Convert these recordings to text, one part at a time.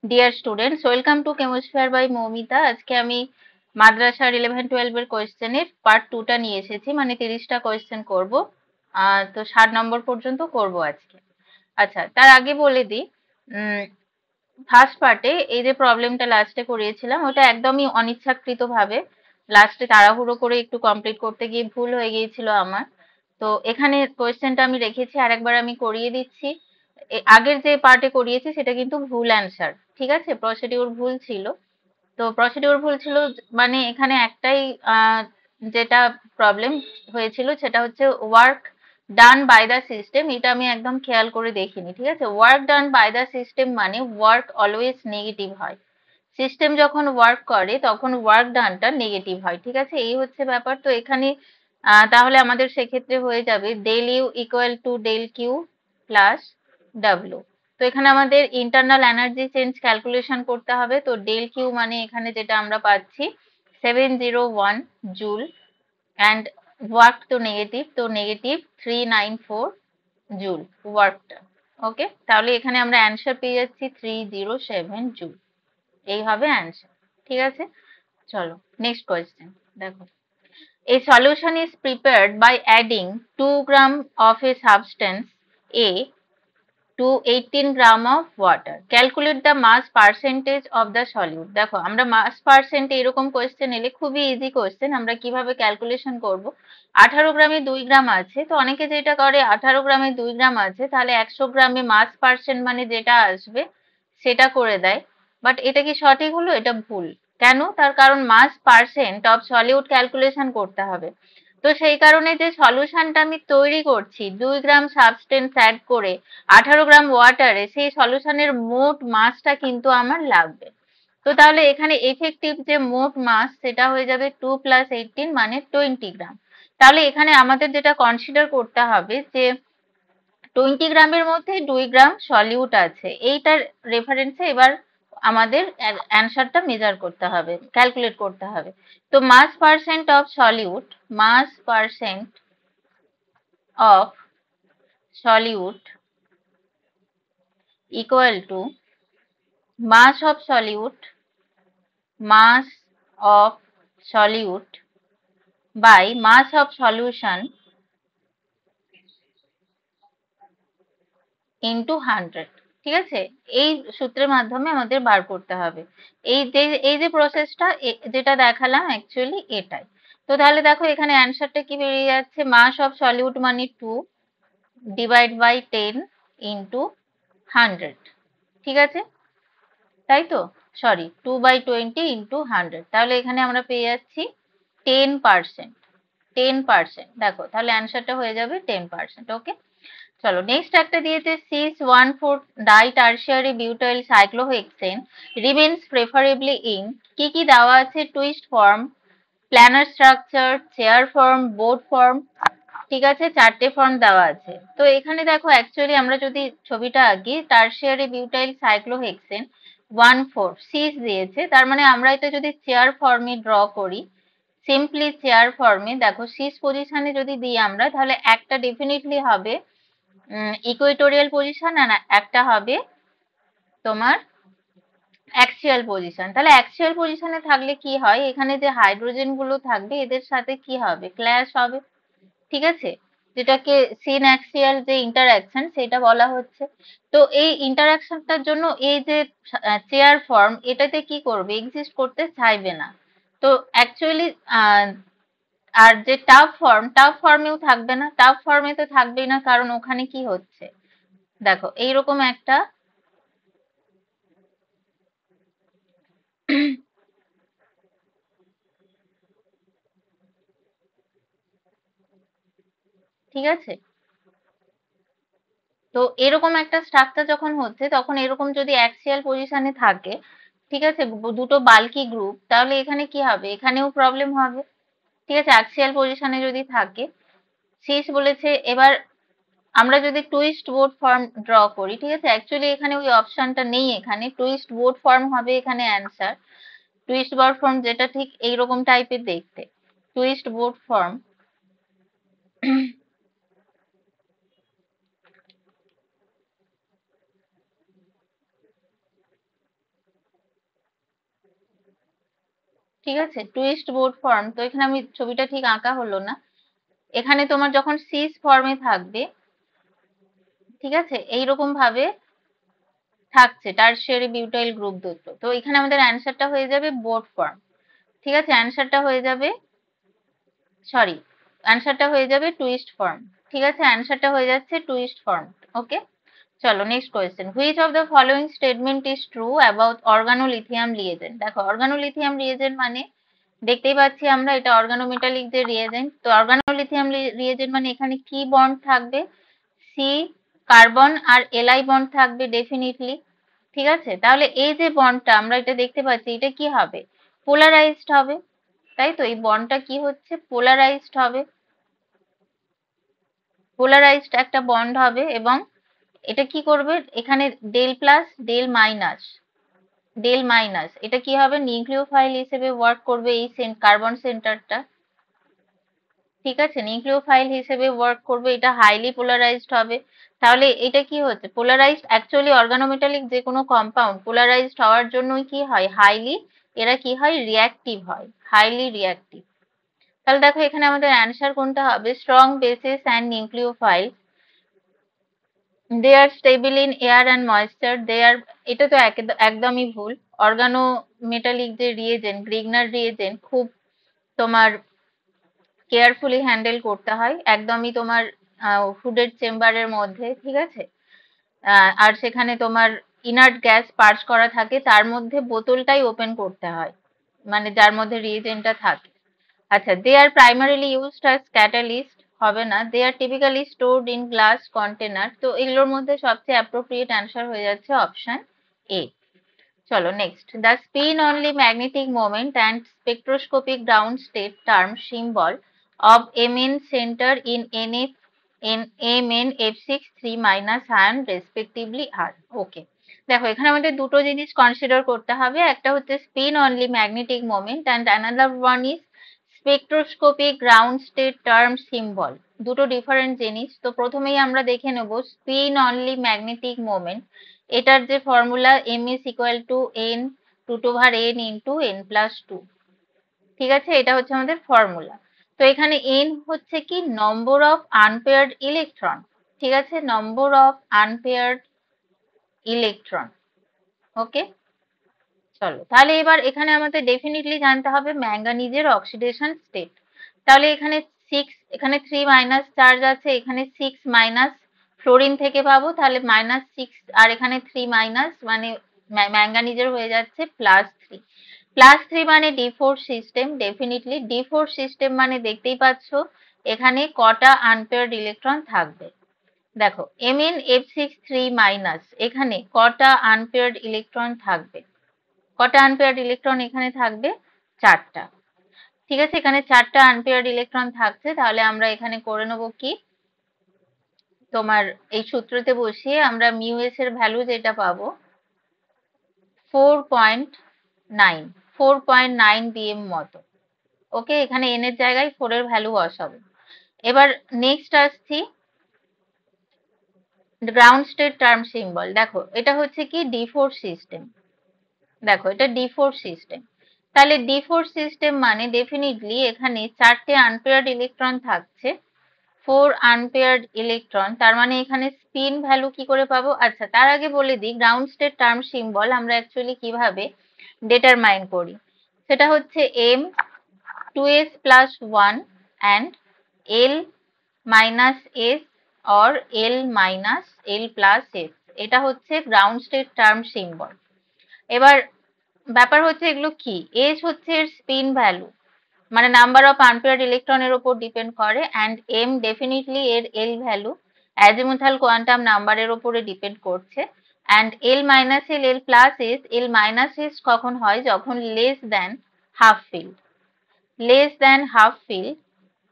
Deer students, welcome to Chemosphere by Moumita. আজকে আমি মাদ্রাসার 11-12 এর কোয়েশ্চেনের পার্ট 2 টা নিয়ে এসেছি, মানে 30টা কোয়েশ্চেন করব। তো 60 নম্বর পর্যন্ত করব আজকে। আচ্ছা, তার আগে বলে দিই, ফার্স্ট পার্টে এই যে প্রবলেমটা লাস্টে করিয়েছিলাম ওটা একদমই অনিচ্ছাকৃত ভাবে লাস্টে তাড়াহুড়ো করে একটু কমপ্লিট করতে গিয়ে ভুল হয়ে গিয়েছিল আমার। তো এখানে কোয়েশ্চেনটা আমি রেখেছি, আরেকবার আমি করিয়ে দিচ্ছি। আগের যে পার্টে করিয়েছি সেটা কিন্তু ভুল অ্যান্সার, ঠিক আছে? প্রসিডিউর ভুল ছিল। তো প্রসিডিউর ভুল ছিল, মানে এখানে একটাই যেটা প্রবলেম হয়েছিল সেটা হচ্ছে work done by the system. এটা আমি একদম খেয়াল করে দেখিনি, ঠিক আছে? Work done by the system মানে ওয়ার্ক অলওয়েজ নেগেটিভ হয়। সিস্টেম যখন ওয়ার্ক করে তখন ওয়ার্ক ডানটা নেগেটিভ হয়, ঠিক আছে? এই হচ্ছে ব্যাপার। তো এখানে তাহলে আমাদের সেক্ষেত্রে হয়ে যাবে del u equal to del q plus ডাব্লিউ। তো এখানে আমাদের ইন্টারনাল এনার্জি চেঞ্জ ক্যালকুলেশন করতে হবে। তো ডেল কিউ মানে এখানে যেটা আমরা পাচ্ছি 701 জুল, অ্যান্ড ওয়ার্ক তো নেগেটিভ, তো নেগেটিভ 394 জুল ওয়ার্কটা। ওকে, তাহলে এখানে আমরা অ্যান্সার পেয়ে যাচ্ছি 307 জুল। এই হবে অ্যান্সার, ঠিক আছে? চলো নেক্সট কোয়েশ্চেন দেখো। A solution is prepared by adding 2 gram of a substance A to 18 gram of water. Calculate the mass percentage of the solute. দেখো, আমরা মাস পার্সেন্ট এরকম কোয়েশ্চেন এলে খুবই ইজি কোয়েশ্চেন, আমরা কিভাবে ক্যালকুলেশন করব। 18 গ্রামে 2 গ্রাম আছে, তো অনেকে যেটা করে 18 গ্রামে 2 গ্রাম আছে তাহলে 100 গ্রামে মাস পার্সেন্ট মানে যেটা আসবে সেটা করে দেয়। বাট এটা কি সঠিক হলো? এটা ভুল। কেন? তার কারণ মাস পার্সেন্ট অফ সলিউট ক্যালকুলেশন করতে হবে। তো সেই কারণে যে সলিউশনটা আমি তৈরি করছি 2 গ্রাম সাবস্টেন্স অ্যাড করে 18 গ্রাম ওয়াটারে, সেই সলিউশনের মোট মাসটা কিন্তু আমার লাগবে। তো তাহলে এখানে এফেক্টিভ যে মোট মাস সেটা হয়ে যাবে 2 প্লাস 18 মানে 20 গ্রাম। তাহলে এখানে আমাদের যেটা কনসিডার করতে হবে যে 20 গ্রামের মধ্যে 2 গ্রাম সলিউট আছে, এইটার রেফারেন্সে এবার আমাদের অ্যান্সারটা মেজার করতে হবে, ক্যালকুলেট করতে হবে। তো mass percent of solute, mass percent of solute equal to mass of solute, mass of solute by mass of solution into 100, ঠিক আছে? এই সূত্রের মাধ্যমে আমাদের বার করতে হবে। এই যে প্রসেসটা যেটা দেখালাম অ্যাকচুয়ালি এটাই। তো তাহলে দেখো এখানে অ্যান্সারটা কি বেরিয়ে যাচ্ছে, মাস অফ সলিউট মানে 2 ডিভাইড বাই 10 ইন্টু 100, ঠিক আছে? তাই তো? সরি, 2/20 ইন্টু 100, তাহলে এখানে আমরা পেয়ে যাচ্ছি 10%। 10%, দেখো তাহলে অ্যান্সারটা হয়ে যাবে 10%। ওকে, চলো নেক্সট একটা দিয়েছে cis 1,4 di tertiary butyl cyclohexane remains preferably in, কি কি দেওয়া আছে? Twist form, planar structure, chair form, boat form, ঠিক আছে? 4টে ফর্ম দেওয়া আছে। তো এখানে দেখো অ্যাকচুয়ালি আমরা যদি ছবিটা আঁকি, টার্সিয়ারি বিউটাইল সাইক্লোহেক্সেন 1,4 সিস দিয়েছে, তার মানে আমরা এটা যদি চেয়ার ফর্মে ড্র করি, সিম্পলি চেয়ার ফর্মে, দেখো সিস পজিশনে যদি দিই আমরা তাহলে একটা ডেফিনেটলি হবে ইকুয়েটোরিয়াল পজিশন, আর একটা হবে তোমার অ্যাক্সিয়াল পজিশন। তাহলে অ্যাক্সিয়াল পজিশনে থাকলে কি হয়, এখানে যে হাইড্রোজেন গুলো থাকবে এদের সাথে কি হবে? ক্ল্যাশ হবে, ঠিক আছে? যেটাকে সিন অ্যাক্সিয়াল যে ইন্টারঅ্যাকশন সেটা বলা হচ্ছে। তো এই ইন্টারঅ্যাকশনটার জন্য এই যে চেয়ার ফর্ম এটাতে কি করবে? এক্সিস্ট করতে চাইবে না। তো অ্যাকচুয়ালি আর যে টাফ ফর্ম, টাফ ফর্মেও থাকবে না। টাফ ফর্মে তো থাকবেই না, কারণ ওখানে কি হচ্ছে দেখো এইরকম একটা ঠিক আছে? তো এরকম একটা স্ট্রাকচার যখন হচ্ছে তখন এরকম যদি অ্যাক্সিয়াল পজিশনে থাকে, ঠিক আছে, দুটো বাল্কি গ্রুপ, তাহলে এখানে কি হবে? এখানেও প্রবলেম হবে, ঠিক আছে? অ্যাক্সিয়াল পজিশনে যদি থাকে। সিস বলেছে এবার আমরা যদি টুইস্ট বোর্ড ফর্ম ড্র করি, ঠিক আছে? অ্যাকচুয়ালি এখানে ওই অপশনটা নেই, এখানে টুইস্ট বোর্ড ফর্ম হবে এখানে অ্যান্সার। টুইস্ট বোর্ড ফর্ম যেটা ঠিক এইরকম টাইপের দেখতে, টুইস্ট বোর্ড ফর্ম। ঠিক আছে, টুইস্ট বোর্ড ফর্ম। তো এখানে আমি ছবিটা ঠিক আঁকা হলো না, এখানে তোমার যখন সিস ফর্মে থাকবে, ঠিক আছে, এইরকম ভাবে থাকছে টারশিয়ারি বিউটাইল গ্রুপ দুটো, তো এখানে আমাদের অ্যান্সারটা হয়ে যাবে বোর্ড ফর্ম। ঠিক আছে, অ্যান্সারটা হয়ে যাবে, সরি, অ্যান্সারটা হয়ে যাবে টুইস্ট ফর্ম। ঠিক আছে, অ্যান্সারটা হয়ে যাচ্ছে টুইস্ট ফর্ম। ওকে, চলো next question. Which of the following statement is true about organolithium reagent? দেখো, অর্গানোলিথিয়াম রিয়েজেন্ট মানে দেখতেই পাচ্ছি আমরা এটা অর্গানোমেটালিক যে রিয়েজেন্ট। তো অর্গানোলিথিয়াম রিয়েজেন্ট মানে এখানে কি বন্ড থাকবে? সি কার্বন আর এলআই বন্ড থাকবে ডেফিনিটলি। ঠিক আছে, তাহলে এই যে বন্ডটা আমরা এটা দেখতে পাচ্ছি, এটা কি হবে? পোলারাইজড হবে, তাই তো? এই বন্ডটা কি হচ্ছে? পোলারাইজড হবে, পোলারাইজড একটা বন্ড হবে। এবং এটা কি করবে? এখানে del plus del minus, del minus, এটা কি হবে? নিউক্লিওফাইল হিসেবে ওয়ার্ক করবে এই কার্বন সেন্টারটা। ঠিক আছে, নিউক্লিওফাইল হিসেবে ওয়ার্ক করবে, এটা হাইলি পোলারাইজড হবে। তাহলে এটা কি হচ্ছে? পোলারাইজড, অ্যাকচুয়ালি অর্গানোমেটালিক যে কোনো কম্পাউন্ড পোলারাইজড হওয়ার জন্যই কি হয়? হাইলি, এরা কি হয়? রিঅ্যাক্টিভ হয়, হাইলি রিঅ্যাক্টিভ। তাহলে দেখো এখানে আমাদের অ্যান্সার কোনটা হবে? Strong bases and nucleophile, they are stable in air and moisture, they are, এটা তো একদমই ভুল। অর্গানোমেটালিক যে রিয়েজেন্ট, গ্রিগনার রিয়েজেন্ট, খুব তোমার কেয়ারফুলি হ্যান্ডেল করতে হয়, একদমই তোমার হুডেড চেম্বারের মধ্যে। ঠিক আছে, আর সেখানে তোমার ইনার্ট গ্যাস পার্চ করা থাকে, তার মধ্যে বোতলটাই ওপেন করতে হয়, মানে যার মধ্যে রিয়েজেন্টটা থাকে। আচ্ছা, they are primarily used as catalyst, হবে না। They are typically stored in glass container, তো এগুলোর মধ্যে সবচেয়ে অ্যাপ্রোপ্রিয়েট অ্যান্সার হয়ে যাচ্ছে অপশন এ। চলো next. The spin only magnetic moment and spectroscopic ground state term symbol of Mn center in NF in Mn F6 3 minus ion respectively are. ওকে, দেখো এখানে আমাদের দুটো জিনিস কনসিডার করতে হবে, একটা হচ্ছে spin only magnetic moment and another one is spectroscopic ground state term symbol. দুটো ডিফারেন্ট জিনিস। তো প্রথমেই আমরা দেখে নেব স্পিন অনলি ম্যাগনেটিক মোমেন্ট, এটার যে formula m is equal to n 2/n into n plus 2। ঠিক আছে, এটা হচ্ছে আমাদের ফর্মুলা। তো এখানে n হচ্ছে কি? Number of unpaired electron. ঠিক আছে, নম্বর অফ আনপেয়ার্ড ইলেকট্রন। ওকে, চলো তাহলে এবার এখানে আমাদের ডেফিনেটলি জানতে হবে ম্যাঙ্গানিজের অক্সিডেশন স্টেট। তাহলে এখানে 6, এখানে 3 মাইনাস চার্জ আছে, এখানে 6 মাইনাস ফ্লোরিন থেকে পাবো, তাহলে -6 আর এখানে 3 মাইনাস, মানে ম্যাঙ্গানিজের হয়ে যাচ্ছে +3। +3 মানে D4 system, definitely D4 system মানে দেখতেই পাচ্ছ এখানে কটা আনপেয়ার্ড ইলেকট্রন থাকবে। দেখো Mn F6 3 মাইনাস, এখানে কটা আনপেয়ার্ড ইলেকট্রন থাকবে? কটা আনপেয়ার্ড ইলেকট্রন এখানে থাকবে? 4টা। ঠিক আছে, এখানে 4টা আনপেয়ার্ড ইলেকট্রন থাকছে, তাহলে আমরা এখানে করে নেব কি? তোমার এই সূত্রতে বসিয়ে আমরা মিউ এস এর ভ্যালু যেটা পাবো 4.9, 4.9 বিএম মতো। ওকে, এখানে এন এর জায়গায় 4 এর ভ্যালু বসাবো। এবার নেক্সট আসছি গ্রাউন্ড স্টেট টার্ম সিম্বল। দেখো এটা হচ্ছে কি? D4 system. দেখো এটা D4 সিস্টেম, তাহলে D4 সিস্টেম মানে ডেফিনিটলি এখানে 4টে আনপেয়ার্ড ইলেকট্রন থাকছে, 4 আনপেয়ার্ড ইলেকট্রন। তার মানে এখানে স্পিন ভ্যালু কি করে পাবো? আচ্ছা, তার আগে বলে দিই গ্রাউন্ড স্টেট টার্ম সিম্বল আমরা অ্যাকচুয়ালি কিভাবে ডিটারমাইন করি। সেটা হচ্ছে M 2s plus 1 and L minus s or L minus L plus s, এটা হচ্ছে গ্রাউন্ড স্টেট টার্ম সিম্বল। এবার ব্যাপার হচ্ছে এগুলো কি? এস হচ্ছে এর স্পিন ভ্যালু, মানে নাম্বার অফ আনপেয়ার্ড ইলেকট্রনের উপর ডিপেন্ড করে, অ্যান্ড এম ডেফিনেটলি এর এল ভ্যালু অ্যাজিমুথাল কোয়ান্টাম নাম্বারের উপরে ডিপেন্ড করছে। And L minus L, L plus S, L minus S কখন হয়? যখন less than half filled, less than half filled.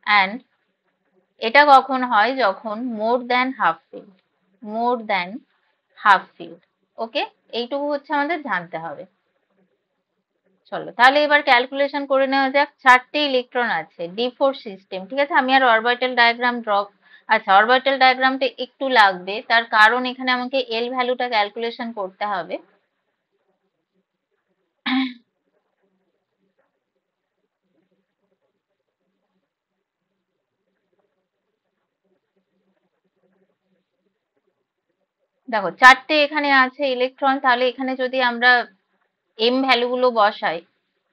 And এটা কখন হয়? যখন more than half filled, more than half filled. Okay, এইটুকু হচ্ছে আমাদের জানতে হবে। চলো তাহলে এবার ক্যালকুলেশন করে নেওয়া যাক। 4টে ইলেকট্রন আছে, D4 সিস্টেম। ঠিক আছে, আমি আর অরবিটাল ডায়াগ্রাম ড্র, আচ্ছা অরবিটাল ডায়াগ্রামটা একটু লাগবে, তার কারণ এখানে আমাকে এল ভ্যালুটা ক্যালকুলেশন করতে হবে। দেখো চারটে এখানে আছে ইলেকট্রন, তাহলে এখানে যদি আমরা এম ভ্যালুগুলো বসাই,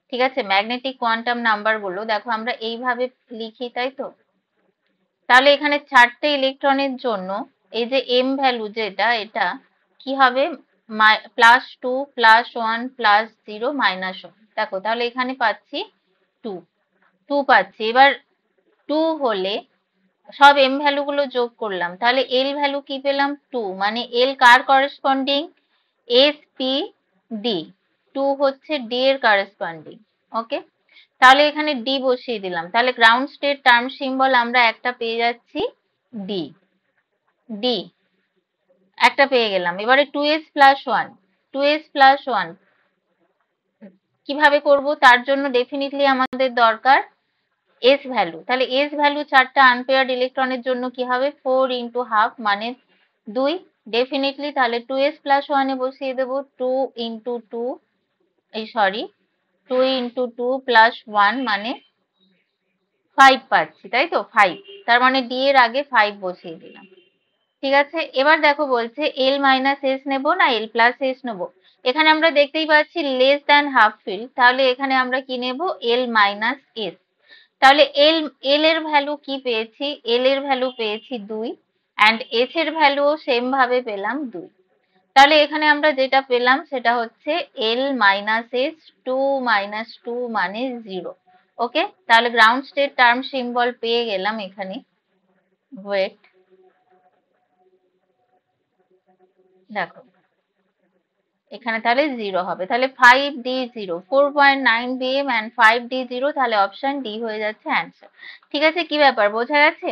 ঠিক আছে, ম্যাগনেটিক কোয়ান্টাম নাম্বার গুলো দেখো আমরা এইভাবে লিখি, তাই তো? তাহলে এখানে চারটে ইলেকট্রনের জন্য এই যে এম ভ্যালু যেটা, এটা কি হবে? +2 +1 +0 -1। দেখো তাহলে এখানে পাচ্ছি 2, 2 পাচ্ছি। এবার 2 হলে সব এম ভ্যালু গুলো যোগ করলাম, তাহলে এল ভ্যালু কি পেলাম? 2, মানে এল কার করেসপন্ডিং? এস পি ডি, 2 হচ্ছে ডি এর করেসপন্ডিং। ওকে, তাহলে এখানে ডি বসিয়ে দিলাম, তাহলে গ্রাউন্ড স্টেট টার্ম সিম্বল আমরা একটা পেয়ে যাচ্ছি, ডি। ডি একটা পেয়ে গেলাম। এবারে 2s+1, 2s+1 কিভাবে করব? তার জন্য ডেফিনেটলি আমাদের দরকার এস ভ্যালু। তাহলে এস ভ্যালু চারটা আনপেয়ার্ড ইলেকট্রনের জন্য কি হবে? 4 × হাফ মানে 2 ডেফিনেটলি। তাহলে 2s+1 এ বসিয়ে দেবো 2 × 2, এই সরি 2 × 2 +1 মানে 5 পাচ্ছি, তাই তো? 5, তার মানে ডি এর আগে 5 বসিয়ে দিলাম। ঠিক আছে, এবার দেখো বলছে এল মাইনাস এস নেবো না এল প্লাস এস নেবো। এখানে আমরা দেখতেই পাচ্ছি লেস দ্যান হাফ ফিল্ড, তাহলে এখানে আমরা কি নেব? এল মাইনাস এস। তাহলে এল এর ভ্যালু কি পেয়েছি? এল এর ভ্যালু পেয়েছি 2 অ্যান্ড এস এর ভ্যালু সেম ভাবে পেলাম 2। তাহলে এখানে আমরা যেটা পেলাম সেটা হচ্ছে এল মাইনাস এস, 2 - 2 মানে 0। ওকে, তাহলে গ্রাউন্ড স্টেট টার্ম সিম্বল পেয়ে গেলাম এখানে। ওয়েট, দেখো এখানে তাহলে 0 হবে, তাহলে 5d0, 4.9 bm and 5d0, তাহলে অপশন ডি হয়ে যাচ্ছে অ্যান্সার। ঠিক আছে, কি ব্যাপার, বোঝা গেছে?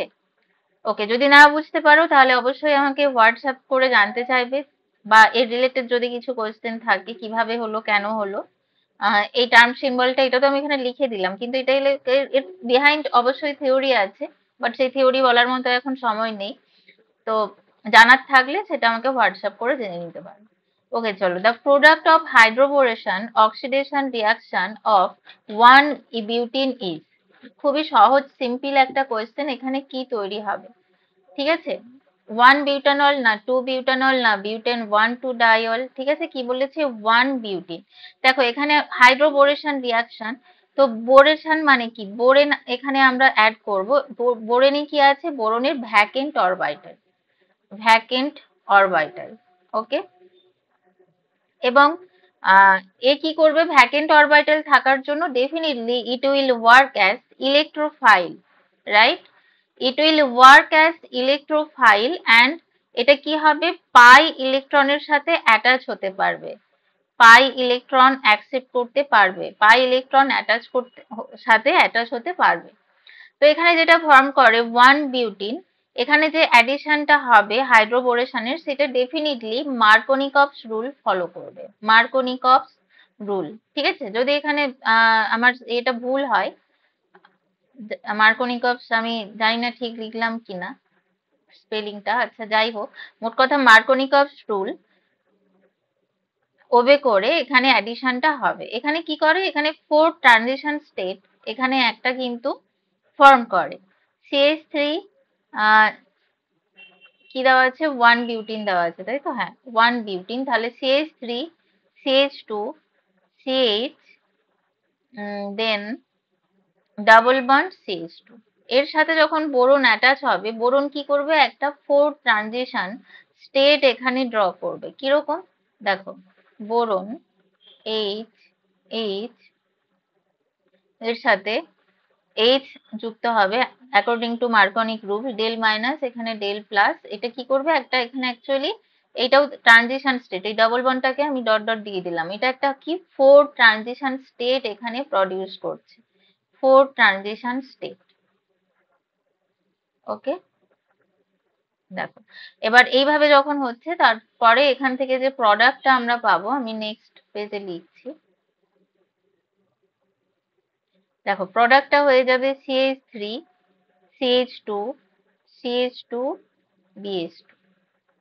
ওকে, যদি না বুঝতে পারো তাহলে অবশ্যই আমাকে হোয়াটসঅ্যাপ করে জানতে চাইবে, বা এর রিলেটেড যদি কিছু কোয়েশ্চেন থাকে কিভাবে হলো, কেন হলো। এই টার্ম সিম্বলটা, এটা তো আমি এখানে লিখে দিলাম, কিন্তু এটা এর বিহাইন্ড অবশ্যই থিওরি আছে, বাট সেই থিওরি বলার মতো এখন সময় নেই। তো জানার থাকলে সেটা আমাকে হোয়াটসঅ্যাপ করে জেনে নিতে পারো। ওকে, চলো। The product of hydroboration oxidation reaction of 1 butene is. খুবই সহজ সিম্পল একটা কোয়েশ্চেন, এখানে কি তৈরি হবে? ঠিক আছে, 1 বিউটানল না 2 বিউটানল না বিউটেন 1 2 ডাইল। ঠিক আছে, কি বলেছে? 1 বিউটিন। দেখো এখানে হাইড্রোবোরেশন রিয়াকশন, তো বোরেশন মানে কি? বোরেন এখানে আমরা অ্যাড করব। বোরেনে কি আছে? বোরনের ভ্যাকেন্ট অরবিটাল, ভ্যাকেন্ট অরবিটাল। ওকে, এবং এ কি করবে? ভ্যাকেন্ট অরবিটাল থাকার জন্য definitely it will work as electrophile, right? It will work as electrophile and এটা কি হবে? পাই ইলেকট্রনের সাথে অ্যাটাচ হতে পারবে, পাই ইলেকট্রন অ্যাকসেপ্ট করতে পারবে, পাই ইলেকট্রন অ্যাটাচ করতে সাথে অ্যাটাচ হতে পারবে। তো এখানে যেটা ফর্ম করে 1 বিউটিন, এখানে যে অ্যাডিশনটা হবে হাইড্রোবোরেশনের, সেটা ডেফিনেটলি মার্কোনিকভস রুল ফলো করবে, মার্কোনিকভস রুল। ঠিক আছে, যদি এখানে আমার এটা ভুল হয়, মার্কোনিকভস আমি জানি না ঠিক লিখলাম কিনা স্পেলিংটা, আচ্ছা যাই হোক, মোট কথা মার্কোনিকভস রুল ওবে করে এখানে অ্যাডিশনটা হবে। এখানে কি করে? এখানে 4 ট্রানজিশন স্টেট এখানে একটা কিন্তু ফর্ম করে। CH3 কি দেওয়া আছে? 1 বিউটিন দেওয়া আছে, তাই তো? হ্যাঁ, 1 বিউটিন। তাহলে CH3 CH2 CH, দেন ডাবল বন্ড CH2, এর সাথে যখন বোরন অ্যাটাচ হবে, বোরন কি করবে? একটা 4 ট্রানজিশন স্টেট এখানে ড্র করবে। কিরকম? দেখো, বোরন H H এর সাথে H যুক্ত হবে according to Markovnikov rule, del minus এখানে ডেল প্লাস, এটা কি করবে? একটা এখানে অ্যাকচুয়ালি এইটাও ট্রানজিশন স্টেট, এই ডাবল বন্ডটাকে আমি ডট ডট দিয়ে দিলাম, এটা একটা কি 4 ট্রানজিশন স্টেট এখানে প্রডিউস করছে, 4 ট্রানজিশন স্টেট। ওকে, দেখো এবার এইভাবে যখন হচ্ছে, তারপরে এখান থেকে যে প্রোডাক্টটা আমরা পাবো, আমি নেক্সট পেজে লিখছি। দেখো প্রোডাক্টটা হয়ে যাবে CH3 CH2 CH2 BH2।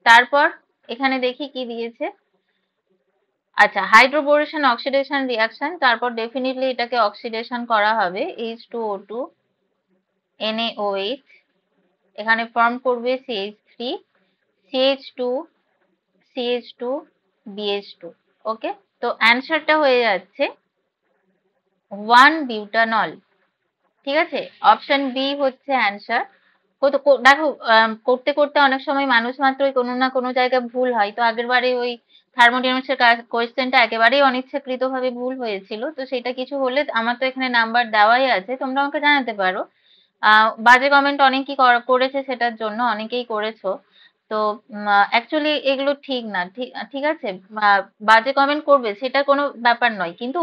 তারপর এখানে দেখি কি দিয়েছে। আচ্ছা, হাইড্রোবোরেশন অক্সিডেশন রিয়াকশন, তারপর ডেফিনেটলি এটাকে অক্সিডেশন করা হবে, H2O2 NaOH, এখানে ফর্ম করবে CH3 CH2 CH2 BH2। ওকে, তো অ্যান্সারটা হয়ে যাচ্ছে 1 বিউটানল। ঠিক আছে, অপশন বি হচ্ছে অ্যান্সার। দেখো করতে করতে অনেক সময় মানুষ মাত্রই কোনো না কোনো জায়গায় ভুল হয়। তো আগের বারে ওই থার্মোডাইনামিক্সের কোয়েশ্চেনটা একেবারেই অনিচ্ছাকৃত ভাবে ভুল হয়েছিল, তো সেটা কিছু হলে আমার তো এখানে নাম্বার দেওয়াই আছে, তোমরা আমাকে জানাতে পারো। বাজে কমেন্ট অনেকেই করেছে, সেটার জন্য অনেকেই করেছো। তো অ্যাকচুয়ালি এগুলো ঠিক না, ঠিক ঠিক আছে। বাজে কমেন্ট করবে সেটা কোনো ব্যাপার নয়, কিন্তু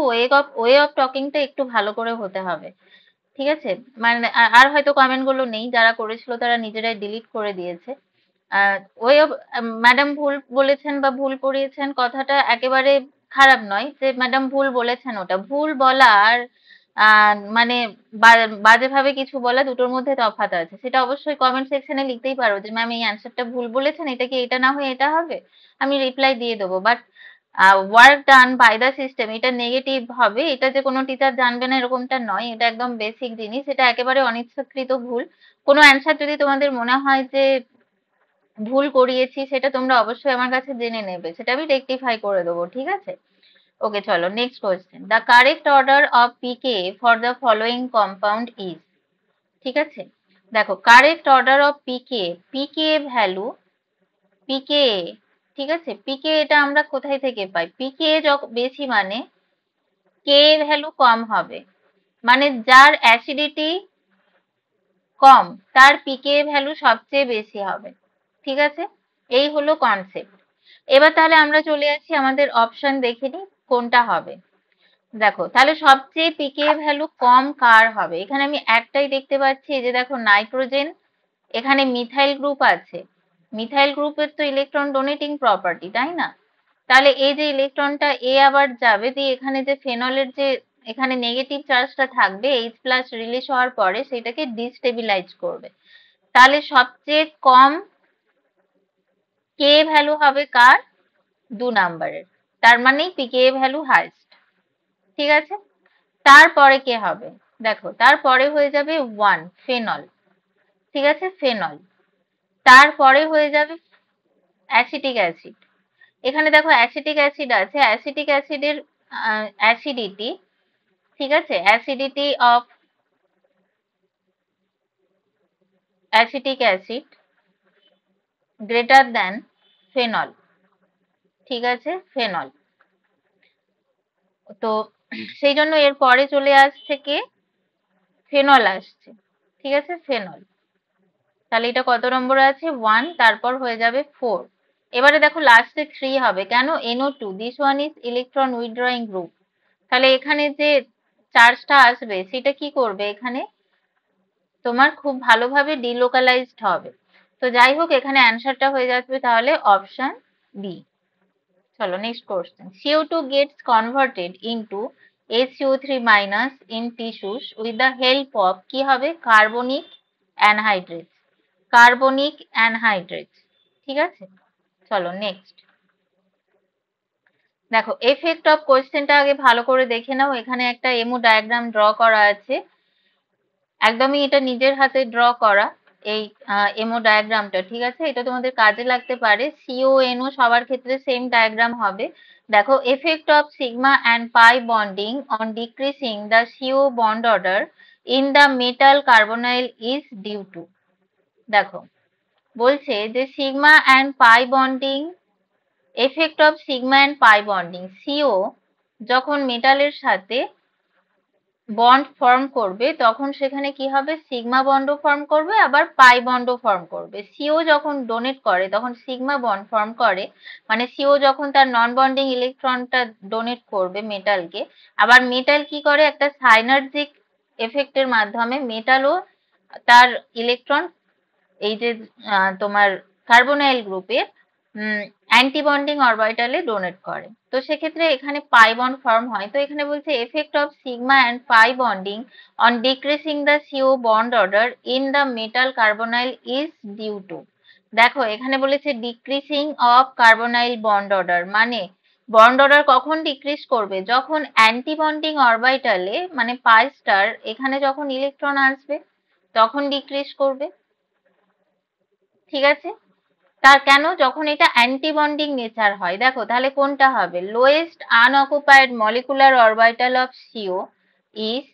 ওয়ে অফ টকিংটা একটু ভালো করে হতে হবে। ঠিক আছে, মানে আর হয়তো কমেন্ট গুলো নেই, যারা করেছিল তারা নিজেরাই ডিলিট করে দিয়েছে। ওয়ে অফ, ম্যাডাম ভুল বলেছেন বা ভুল পড়িয়েছেন কথাটা একেবারে খারাপ নয়, যে ম্যাডাম ভুল বলেছেন, ওটা ভুল বলা আর মানে বাজেভাবে কিছু বলা দুটোর মধ্যে তফাৎ আছে। সেটা অবশ্যই কমেন্ট সেকশনে লিখতেই পারো যে ম্যাম এই অ্যান্সারটা ভুল বলেছেন, এটা কি এটা না হয়ে এটা হবে, আমি রিপ্লাই দিয়ে দেবো। But work done by the system এটা নেগেটিভ হবে, এটা যে কোনো টিচার জানবে না এরকমটা নয়, এটা একদম বেসিক জিনিস, এটা একেবারে অনিচ্ছাকৃত ভুল। কোনো অ্যান্সার যদি তোমাদের মনে হয় যে ভুল করিয়েছি, সেটা তোমরা অবশ্যই আমার কাছে জেনে নেবে, সেটা আমি রেকটিফাই করে দেবো। ঠিক আছে, ওকে চলো next question. The correct order of pK for the following compound is. ঠিক আছে, দেখো correct order of pK, pK value, pK, ঠিক আছে, পিকে এটা আমরা কোথায় থেকে পাই? পিকে বেশি মানে কে ভ্যালু কম হবে, মানে যার অ্যাসিডিটি কম তার পিকে ভ্যালু সবচেয়ে বেশি হবে। ঠিক আছে, এই হলো কনসেপ্ট। এবার তাহলে আমরা চলে আসি আমাদের অপশন দেখে নিই কোনটা হবে। দেখো তাহলে সবচেয়ে পিকে ভ্যালু কম কার হবে, এখানে আমি একটাই দেখতে পাচ্ছি, এই যে দেখো নাইট্রোজেন, এখানে মিথাইল গ্রুপ আছে, মিথাইল গ্রুপের তো ইলেকট্রন ডোনেটিং প্রপার্টি, তাই না? তাহলে এই যে ইলেকট্রনটা এ আবার যাবে দিয়ে এখানে যে ফেনলের যে এখানে নেগেটিভ চার্জটা থাকবে H প্লাস রিলিজ হওয়ার পরে সেটাকে ডিস্টেবিলাইজ করবে। তাহলে সবচেয়ে কম কে ভ্যালু হবে কার? 2 নাম্বারের, তার মানেই পিকে ভ্যালু হাইস্ট। ঠিক আছে, তারপরে কে হবে? দেখো তারপরে হয়ে যাবে 1 ফেনল। ঠিক আছে, ফেনল। তারপরে হয়ে যাবে অ্যাসিটিক অ্যাসিড। এখানে দেখো অ্যাসিটিক অ্যাসিড আছে, অ্যাসিটিক অ্যাসিডের অ্যাসিডিটি, ঠিক আছে, acidity of acetic acid greater than phenol. ঠিক আছে, ফেনল। তো সেই জন্য এর পরে চলে আসছে কে? ফেনল আসছে। ঠিক আছে, ফেনল। তাহলে এটা কত নম্বরে আছে? 1, তারপর হয়ে যাবে 4। এবারে দেখো লাস্টে 3 হবে, কেন? NO2, this one is electron withdrawing group. তাহলে এখানে যে চার্জটা আসবে সেটা কি করবে, এখানে তোমার খুব ভালোভাবে ডিলোকালাইজড হবে। তো যাই হোক, এখানে অ্যান্সারটা হয়ে যাবে তাহলে অপশন বি। চলো next question. CO2 gets converted into HCO3 minus in tissues with the help of কি হবে? Carbonic anhydrate, carbonic anhydrate. ঠিক আছে, চলো নেক্সট। দেখো এফেক্ট অফ কোশ্চেনটা আগে ভালো করে দেখে নাও, এখানে একটা এমো ডায়াগ্রাম ড্র করা আছে, একদমই এটা নিজের হাতে ড্র করা এই এমো ডায়াগ্রামটা। ঠিক আছে, এটা তোমাদের কাজে লাগতে পারে, CONO সবার ক্ষেত্রে সেম ডায়াগ্রাম হবে। দেখো effect of sigma and pi bonding on decreasing the CO bond order in the metal carbonyl is due to. দেখো বলছে যে sigma and pi bonding, effect of sigma and pi bonding, CO যখন মেটালের সাথে bond form করবে তখন সেখানে কি হবে? সিগমা বন্ডও ফর্ম করবে, আবার পাই বন্ডও ফর্ম করবে। সিও যখন ডোনেট করে তখন সিগমা বন্ড ফর্ম করে, মানে সিও যখন তার নন বন্ডিং ইলেকট্রনটা ডোনেট করবে মেটালকে, আবার মেটাল কি করে? একটা সাইনার্জিক এফেক্টের মাধ্যমে মেটালও তার ইলেকট্রন এই যে তোমার কার্বনাইল গ্রুপের অ্যান্টি বন্ডিং অরবিটালে ডোনেট করে। তো সেক্ষেত্রে এখানে পাই বন্ড ফর্ম হয়। তো এখানে বলছে effect of sigma and pi bonding on decreasing the CO bond order in the metal carbonyl is due to. দেখো এখানে বলেছে decreasing of carbonyl bond order, মানে বন্ড অর্ডার কখন ডিক্রিজ করবে? যখন অ্যান্টি বন্ডিং অরবিটালে মানে পাই স্টার এখানে যখন ইলেকট্রন আসবে তখন ডিক্রিজ করবে। ঠিক আছে, তার কেন? যখন এটা অ্যান্টিবন্ডিং নেচার হয়। দেখো তাহলে কোনটা হবে? Lowest unoccupied molecular orbital of CO is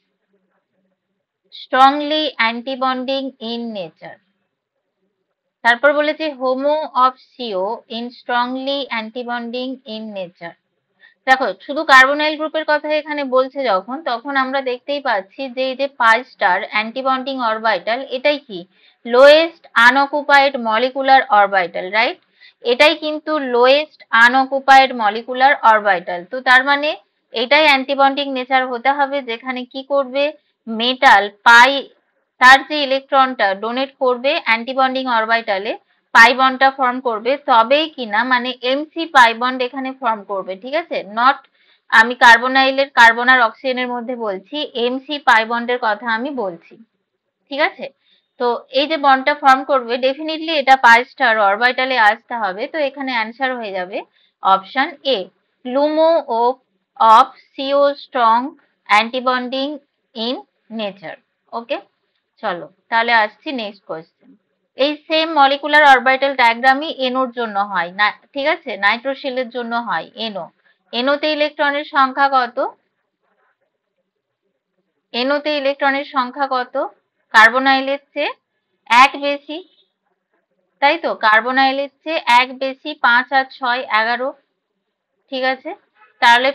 strongly antibonding in nature. তারপর বলেছে HOMO of CO in strongly antibonding in nature. দেখো শুধু কার্বনাইল গ্রুপের কথা এখানে বলছে যখন, তখন আমরা দেখতেই পাচ্ছি যে এই যে পাই স্টার অ্যান্টিবন্ডিং অরবিটাল, এটাই কি lowest unoccupied molecular orbital, right? এটাই কিন্তু লোয়েস্ট আনঅকুপাইড মলিকুলার অরবিটাল। তো তার মানে এটাই অ্যান্টিবন্ডিং নেচার হতে হবে, যেখানে কি করবে মেটাল পাই তার যে ইলেকট্রনটা ডোনেট করবে অ্যান্টিবন্ডিং অরবিটালে, পাই বন্ডটা ফর্ম করবে, তবেই কিনা মানে এমসি পাই বন্ড এখানে ফর্ম করবে, ঠিক আছে? নট আমি কার্বনাইলের কার্বন আর অক্সিজেনের মধ্যে বলছি, এমসি পাই বন্ডের কথা আমি বলছি, ঠিক আছে? তো এই যে বন্ডটা ফর্ম করবে ডেফিনেটলি এটা পাই স্টার অরবিটালে আসতে হবে। তো এখানে অ্যান্সার হয়ে যাবে option A, LUMO of CO strong antibonding in nature. Okay, চলো তাহলে আসছি নেক্সট কোয়েশ্চেন। এই সেম মলিকুলার অরবিটাল ডায়াগ্রামই এনোর জন্য হয় না, ঠিক আছে? নাইট্রোশিলের জন্য হয় এনো। এনোতে ইলেকট্রনের সংখ্যা কত? এনোতে ইলেকট্রনের সংখ্যা কত? কার্বনাইলের চেয়ে এক বেশি, তাই তো? কার্বনাইলের চেয়ে এক বেশি, 5 আর 6 11, ঠিক আছে? তাহলে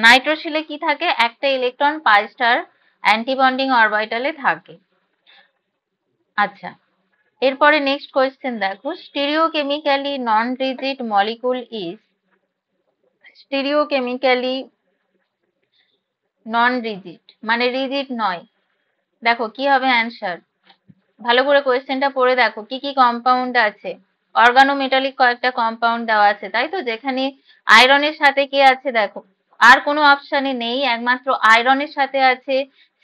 নাইট্রোশিলে কি থাকে? একটা ইলেকট্রন পাই স্টার অ্যান্টিবন্ডিং অরবিটালে থাকে। আচ্ছা, এরপরে নেক্সট কোয়েশ্চেন দেখো, stereochemically non rigid molecule is stereochemically non rigid মানে রিজিড নয়। দেখো কি হবে অ্যান্সার? ভালো করে কোয়েশ্চেনটা পড়ে দেখো কি কি কম্পাউন্ড আছে। অর্গানোমেটালিক কয়েকটা কম্পাউন্ড দেওয়া আছে, তাই তো? যেখানে আয়রনের সাথে কি আছে দেখো, আর কোনো অপশনে নেই, একমাত্র আয়রনের সাথে আছে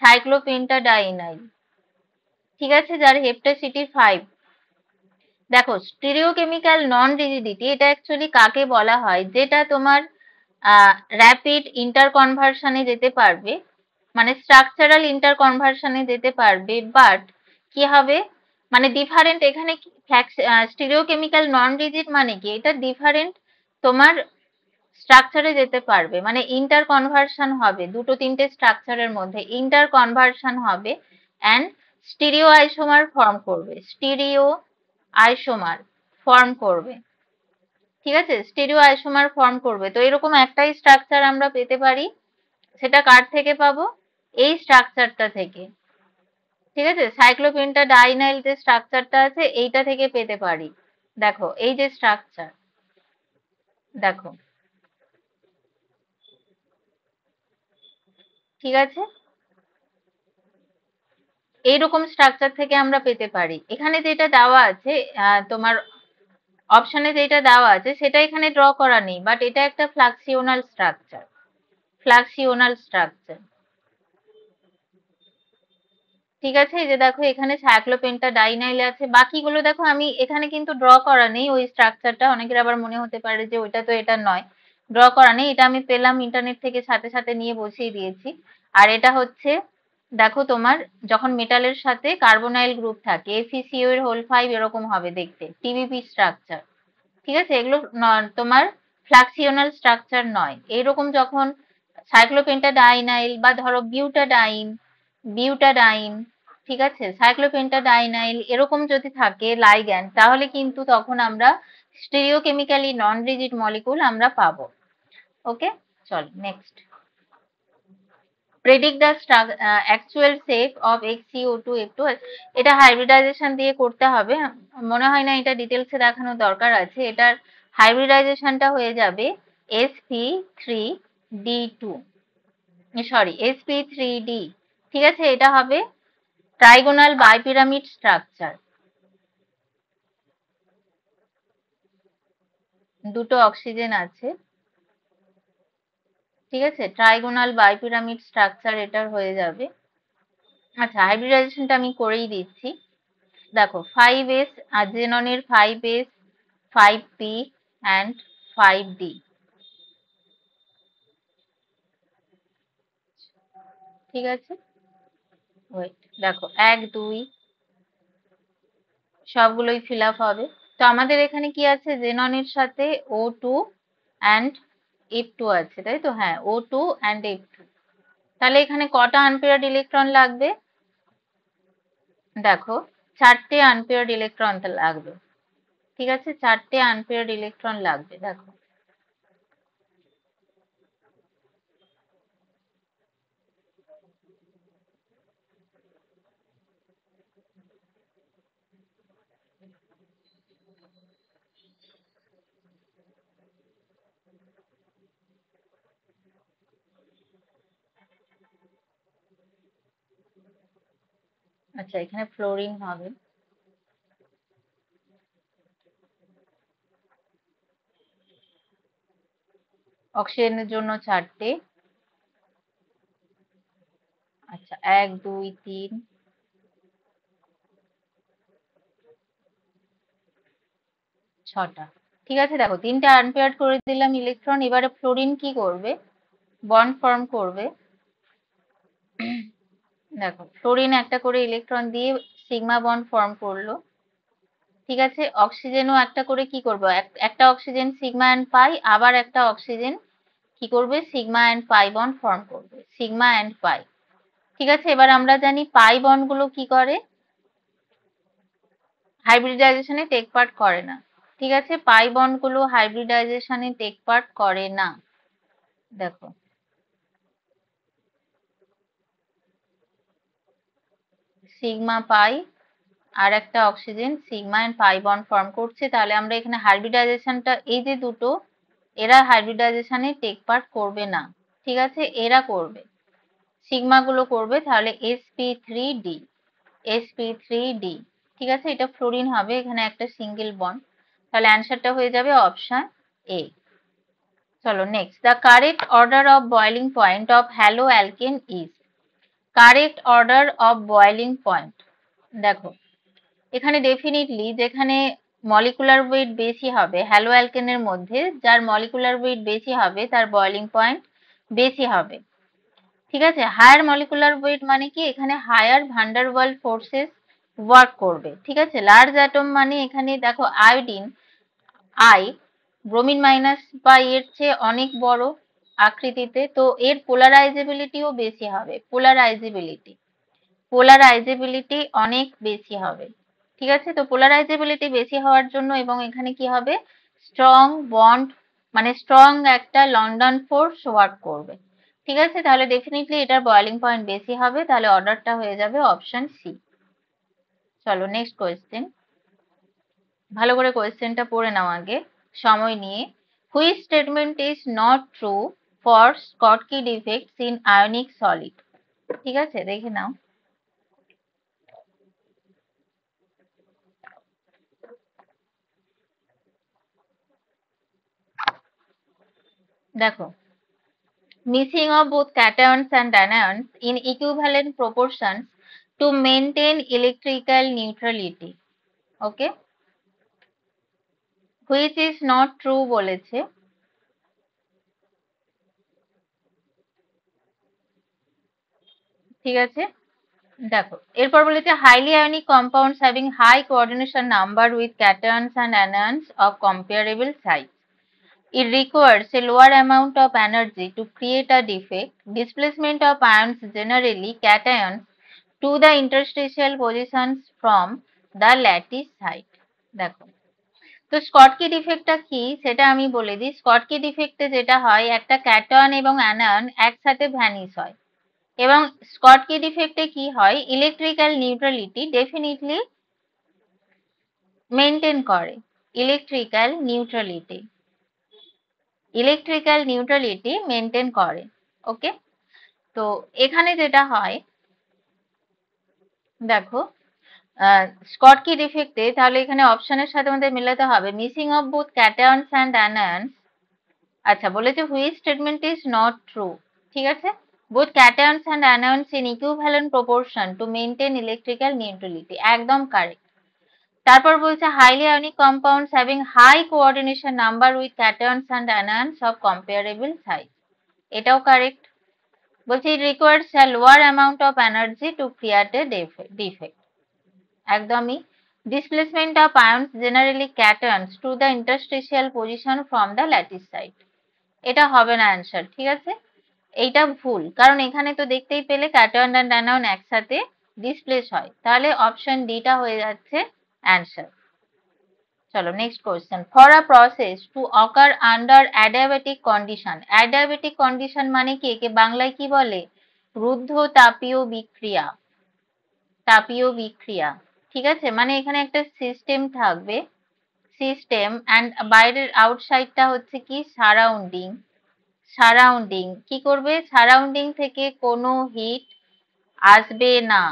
সাইক্লোপেন্টাডাইনাইল, ঠিক আছে, যার হেপ্টাসিটি 5। দেখো স্টিরিওকেমিক্যাল নন রিজিডিটি এটা অ্যাকচুয়ালি কাকে বলা হয়? যেটা তোমার র্যাপিড ইন্টারকনভার্সনে যেতে পারবে, মানে স্ট্রাকচারাল ইন্টারকনভার্সনে যেতে পারবে, বাট কি হবে মানে ডিফারেন্ট এখানে স্টিরিওকেমিক্যাল নন রিজিড মানে কি এটা ডিফারেন্ট তোমার স্ট্রাকচারে যেতে পারবে, মানে ইন্টার কনভার্সন হবে, দুটো তিনটে স্ট্রাকচারের মধ্যে ইন্টার কনভার্সন হবে অ্যান্ড স্টিরিও আইসোমার ফর্ম করবে, স্টিরিও আইসোমার ফর্ম করবে, ঠিক আছে? স্টিরিও আইসোমার ফর্ম করবে। তো এরকম একটাই স্ট্রাকচার আমরা পেতে পারি, সেটা কার থেকে পাবো? এই স্ট্রাকচারটা থেকে, ঠিক আছে? সাইক্লোপেন্টাডাইনাইল যে স্ট্রাকচারটা আছে এইটা থেকে পেতে পারি। দেখো এই যে স্ট্রাকচার, দেখো, ঠিক আছে? এইরকম স্ট্রাকচার থেকে আমরা পেতে পারি। এখানে যেটা দেওয়া আছে তোমার অপশনে যেটা দেওয়া আছে সেটা এখানে ড্র করা নেই, বাট এটা একটা ফ্লাক্সিওনাল স্ট্রাকচার, ফ্লাক্সিওনাল স্ট্রাকচার, ঠিক আছে? এই যে দেখো এখানে সাইক্লোপেন্টাডাইনাইল আছে, বাকিগুলো দেখো আমি এখানে কিন্তু ড্র করা নেই ওই স্ট্রাকচারটা, অনেকের আবার মনে হতে পারে যে ওইটা তো এটা নয়, ড্র করা নেই, এটা আমি পেলাম ইন্টারনেট থেকে, সাথে সাথে নিয়ে বসিয়ে দিয়েছি। আর এটা হচ্ছে দেখো তোমার যখন মেটালের সাথে কার্বনাইল গ্রুপ থাকে FeCO এর হোল 5 এরকম হবে দেখতে, টিবিপি স্ট্রাকচার, ঠিক আছে? এগুলো তোমার ফ্লাক্সিওনাল স্ট্রাকচার নয়। এইরকম যখন সাইক্লোপেন্টাডাইনাইল বা ধরো বিউটাডাইন, ঠিক আছে, সাইক্লোপেন্টাডাইনাইল এরকম যদি থাকে লাইগ্যান্ড, তাহলে কিন্তু তখন আমরা স্টিরিওকেমিক্যালি নন রিজিড মলিকুল আমরা পাবো। ওকে, চল next. Predict the actual shape of XCO2 একটু, এটা হাইব্রিডাইজেশন দিয়ে করতে হবে, মনে হয় না এটা ডিটেলসে দেখানোর দরকার আছে। এটার হাইব্রিডাইজেশনটা হয়ে যাবে sp3d2, সরি sp3d, ঠিক আছে? এটা হবে ট্রাইগোনাল বাইপিরামিড স্ট্রাকচার, দুটো অক্সিজেন আছে, ঠিক আছে? ট্রাইগোনাল বাইপিরামিড স্ট্রাকচার এটার হয়ে যাবে। আচ্ছা, হাইব্রিডাইজেশনটা আমি করেই দিচ্ছি। দেখো 5s আর্জেননের 5s 5p and 5d, ঠিক আছে? ওয়েট, দেখো 1 2 সবগুলোই ফিল আপ হবে। তো আমাদের এখানে কি আছে, জেননের সাথে O2 অ্যান্ড F2 আছে, তাই তো? হ্যাঁ, O2 অ্যান্ড F2। তাহলে এখানে কটা আনপেয়ার্ড ইলেকট্রন লাগবে? দেখো, 4টে আনপেয়ার্ড ইলেকট্রন লাগবে। ঠিক আছে, 4টে আনপেয়ার্ড ইলেকট্রন লাগবে। দেখো, আচ্ছা এখানে ফ্লোরিন হবে। অক্সিজেনের জন্য 4টে। আচ্ছা, 1 2 3 6টা। ঠিক আছে, দেখো 3টে আনপেয়ার্ড করে দিলাম ইলেকট্রন। এবারে ফ্লোরিন কি করবে? বন্ড ফর্ম করবে। দেখো, ফ্লোরিন একটা করে ইলেকট্রন দিয়ে সিগমা বন্ড ফর্ম করলো। ঠিক আছে, অক্সিজেনও একটা করে কি করবো, একটা অক্সিজেন সিগমা অ্যান্ড পাই, আবার একটা অক্সিজেন কি করবে, sigma and pi bond form করবে, সিগমা অ্যান্ড পাই। ঠিক আছে, এবার আমরা জানি পাই বন্ড গুলো কি করে, হাইব্রিডাইজেশনে টেক পার্ট করে না। ঠিক আছে, পাই বন্ড গুলো হাইব্রিডাইজেশনে টেক পার্ট করে না। দেখো, সিগমা পাই আর একটা oxygen sigma and pi bond form করছে। তাহলে আমরা এখানে হাইব্রিডাইজেশনটা, এই যে দুটো, এরা হাইব্রিডাইজেশনে টেক পার্ট করবে না। ঠিক আছে, এরা করবে, সিগমা গুলো করবে। তাহলে sp3d, sp3d। ঠিক আছে, এটা ফ্লোরিন হবে, এখানে একটা সিঙ্গেল বন্ড। তাহলে অ্যান্সারটা হয়ে যাবে অপশন এ। চলো next, the correct order of boiling point of hello alkane is. Correct order of boiling point. দেখো, এখানে ডেফিনেটলি যেখানে মলিকুলার ওয়েট বেশি হবে, হ্যালো অ্যালকেনের মধ্যে যার মলিকুলার ওয়েট বেশি হবে তার বয়লিং পয়েন্ট বেশি হবে। ঠিক আছে, হায়ার মলিকুলার ওয়েট মানে কি, এখানে হায়ার ভান্ডার ওয়াল্স ফোর্সেস ওয়ার্ক করবে। ঠিক আছে, লার্জ অ্যাটম মানে এখানে দেখো আয়োডিন, আই, ব্রোমিন মাইনাস বা এর চেয়ে অনেক বড় আকৃতিতে, তো এর পোলারাইজেবিলিটিও বেশি হবে। পোলারাইজেবিলিটি অনেক বেশি হবে। ঠিক আছে, তো পোলারাইজেবিলিটি বেশি হওয়ার জন্য এবং এখানে কি হবে, স্ট্রং বন্ড, মানে স্ট্রং একটা লন্ডন ফোর্স ওয়ার্ক করবে। ঠিক আছে, তাহলে ডেফিনেটলি এটার বয়লিং পয়েন্ট বেশি হবে। তাহলে অর্ডারটা হয়ে যাবে অপশন সি। চলো নেক্সট কোয়েশ্চেন। ভালো করে কোয়েশ্চেনটা পড়ে নাও আগে সময় নিয়ে। Which statement is not true for Schottky defects in ionic solid? ঠিক আছে, দেখে নাও। দেখো, mixing of both cations and anions in equivalent proportions to maintain electrical neutrality. Okay, which is not true বলেছে। ঠিক আছে, দেখো এরপর বলেছে highly ionic compounds having high coordination number with cations and anions of comparable size. It requires a lower amount of energy to create a defect. Displacement of ions generally cations to the interstitial positions from the lattice site. দেখো, তো Schottky ডিফেক্টটা কি সেটা আমি বলে দিই। Schottky ডিফেক্টে যেটা হয়, একটা ক্যাটায়ন এবং অ্যানায়ন একসাথে ভ্যানিশ হয়, এবং স্কটকি ডিফেক্টে কি হয়, ইলেকট্রিক্যাল নিউট্রালিটি ডেফিনেটলি মেনটেন করে। ইলেকট্রিক্যাল নিউট্রালিটি মেনটেন করে। ওকে, তো এখানে যেটা হয়, দেখো স্কটকি ডিফেক্টে, তাহলে এখানে অপশনের সাথে আমাদের মেলাতে হবে missing of both cations and anions. আচ্ছা, বলেছে which statement is not true. ঠিক আছে, both cations and anions in equivalent proportion to maintain electrical neutrality, একদম কারেক্ট। তারপর বলছে highly ionic compounds having high coordination number with cations and anions of comparable size, এটাও correct. বলছে it requires a lower amount of energy to create a defect, একদমই Displacement of ions generally cations to the interstitial position from the lattice side. এটা হবে না answer, ঠিক আছে? এইটা ভুল, কারণ এখানে তো দেখতেই পেলে ক্যাটায়ন আর অ্যানায়ন একসাথে ডিসপ্লেস হয়, তাহলে অপশন ডিটা হয়ে যাচ্ছে অ্যান্সার। চলো next question. For a process to ochre under adiabatic condition, adiabatic condition মানে কি, একে বাংলায় কি বলে? রুদ্ধ তাপীয় বিক্রিয়া, তাপীয় বিক্রিয়া, ঠিক আছে? মানে এখানে একটা সিস্টেম থাকবে, সিস্টেম অ্যান্ড বাইরের আউটসাইডটা হচ্ছে কি সারাউন্ডিং, সারাউন্ডিং কি করবে, সারাউন্ডিং থেকে কোনো হিট আসবে না,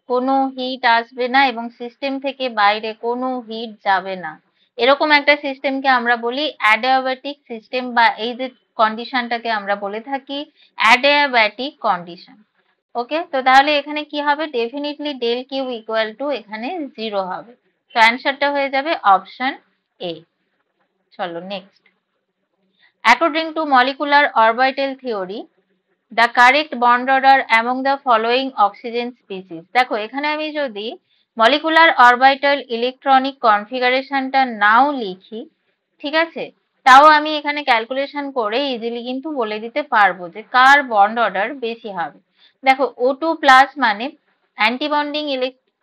কোনো হিট আসবে না এবং সিস্টেম থেকে বাইরে কোনো হিট যাবে না, এরকম একটা সিস্টেমকে আমরা বলি অ্যাডিয়াব্যাটিক সিস্টেম, বা এই যে কন্ডিশনটাকে আমরা বলে থাকি অ্যাডিয়াব্যাটিক কন্ডিশন। ওকে, তো তাহলে এখানে কি হবে, definitely del q equal to এখানে 0 হবে, তো অ্যান্সারটা হয়ে যাবে অপশন এ। চলো next. According to molecular orbital theory, the correct bond order among the following oxygen species. দেখো এখানে আমি যদি মলিকুলার অরবিটাল ইলেকট্রনিক কনফিগারেশনটা নাও লিখি, ঠিক আছে, তাও আমি এখানে ক্যালকুলেশন করে ইজিলি কিন্তু বলে দিতে পারবো যে কার বন্ড অর্ডার বেশি হবে। দেখো O2 প্লাস মানে অ্যান্টিবন্ডিং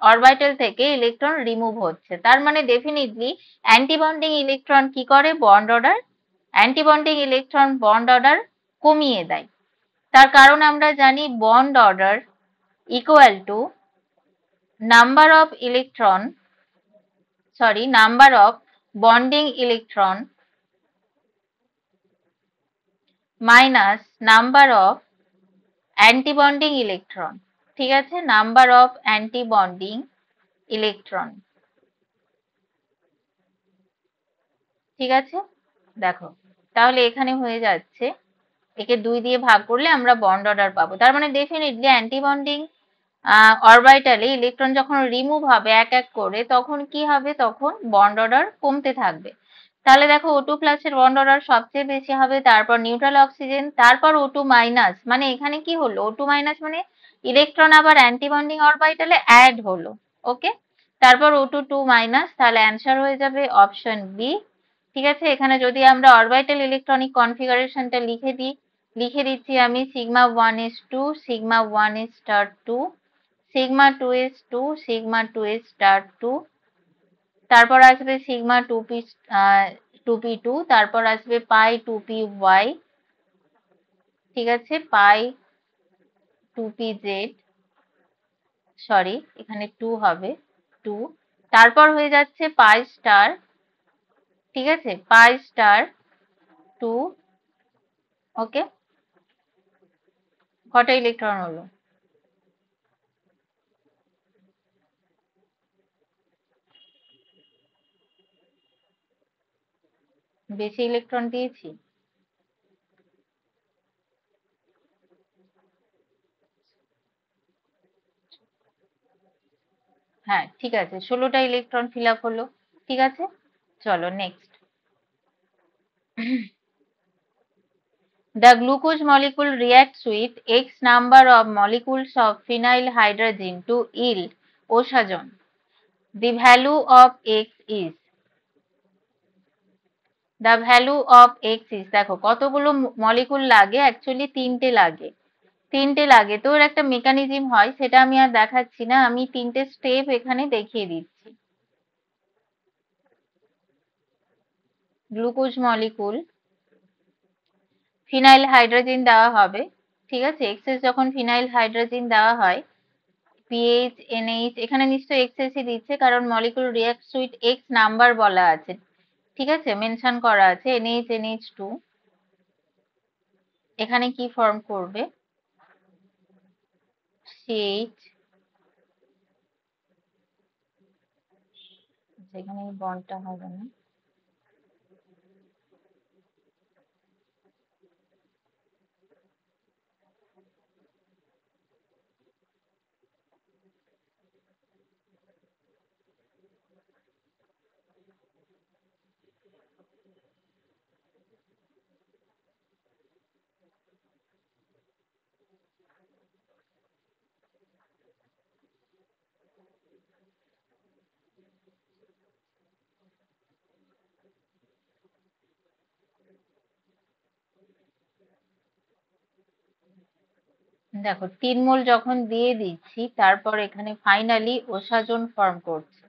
অরবিটাল থেকে ইলেকট্রন রিমুভ হচ্ছে, তার মানে ডেফিনেটলি অ্যান্টিবন্ডিং ইলেকট্রন কি করে, bond order, antibonding electron bond order কমিয়ে দেয়। তার কারণ আমরা জানি bond order equal to number of electron, sorry number of bonding electron minus number of antibonding electron, ঠিক আছে, নাম্বার অফ অ্যান্টিবন্ডিং ইলেকট্রন, ঠিক আছে। দেখো তাহলে এখানে হয়ে যাচ্ছে, একে 2 দিয়ে ভাগ করলে আমরা বন্ড অর্ডার পাবো, তার মানে ডেফিনেটলি অ্যান্টিবন্ডিং অরবিটালে ইলেকট্রন যখন রিমুভ হবে এক এক করে, তখন কি হবে, তখন বন্ড অর্ডার কমতে থাকবে। তাহলে দেখো O2 প্লাসের বন্ড অর্ডার সবচেয়ে বেশি হবে, তারপর নিউট্রাল অক্সিজেন, তারপর O2 মাইনাস, মানে এখানে কি হলো, O2 মাইনাস মানে ইলেকট্রন আবার অ্যান্টিবন্ডিং অরবিটালে অ্যাড হলো, ওকে, তারপর O2 2 মাইনাস, তাহলে অ্যান্সার হয়ে যাবে অপশন বি। ঠিক আছে, এখানে যদি আমরা অরবিটাল ইলেকট্রনিক কনফিগারেশনটা লিখে দিচ্ছি আমি, sigma 1s2, sigma 1s*2, sigma 2s2, sigma 2s*2, তারপর আসবে সিগমা 2p2, তারপর আসবে পাই 2py, ঠিক আছে, পাই 2pz, সরি এখানে 2 হবে 2, তারপর হয়ে যাচ্ছে পাই স্টার, ঠিক আছে, পাই স্টার 2, ওকে, কটা ইলেকট্রন হলো, বেশি ইলেকট্রন দিয়েছি? হ্যাঁ ঠিক আছে, 16টা ইলেকট্রন ফিল আপ হলো, ঠিক আছে। চলো next. The glucose molecule reacts with X number of molecules of phenyl hydrazine to yield oxygen. The value of X is, the value of X is, দেখো কতগুলো মলিকুল লাগে, অ্যাকচুয়ালি তিনটে লাগে, তো এর একটা মেকানিজম হয়, সেটা আমি আর দেখাচ্ছি না, আমি তিনটে স্টেপ এখানে দেখিয়ে দিচ্ছি। গ্লুকোজ মলিকুল, ফিনাইল হাইড্রোজেন দেওয়া হবে, ঠিক আছে, এক্সেস যখন ফিনাইল হাইড্রোজেন দেওয়া হয়, পিএইচ এনএইচ, এখানে নিশ্চয়ই এক্সেসই দিচ্ছে কারণ মলিকুল রিঅ্যাক্টস উইথ এক্স নাম্বার বলা আছে, ঠিক আছে, মেনশন করা আছে এনএইচ এনএইচ টু, এখানে কি ফর্ম করবে, সিএইচ, এখানে এই বন্ডটা হবে না, দেখো 3 মোল যখন দিয়ে দিচ্ছি তারপর এখানে ফাইনালি ওসাজোন ফর্ম করছে।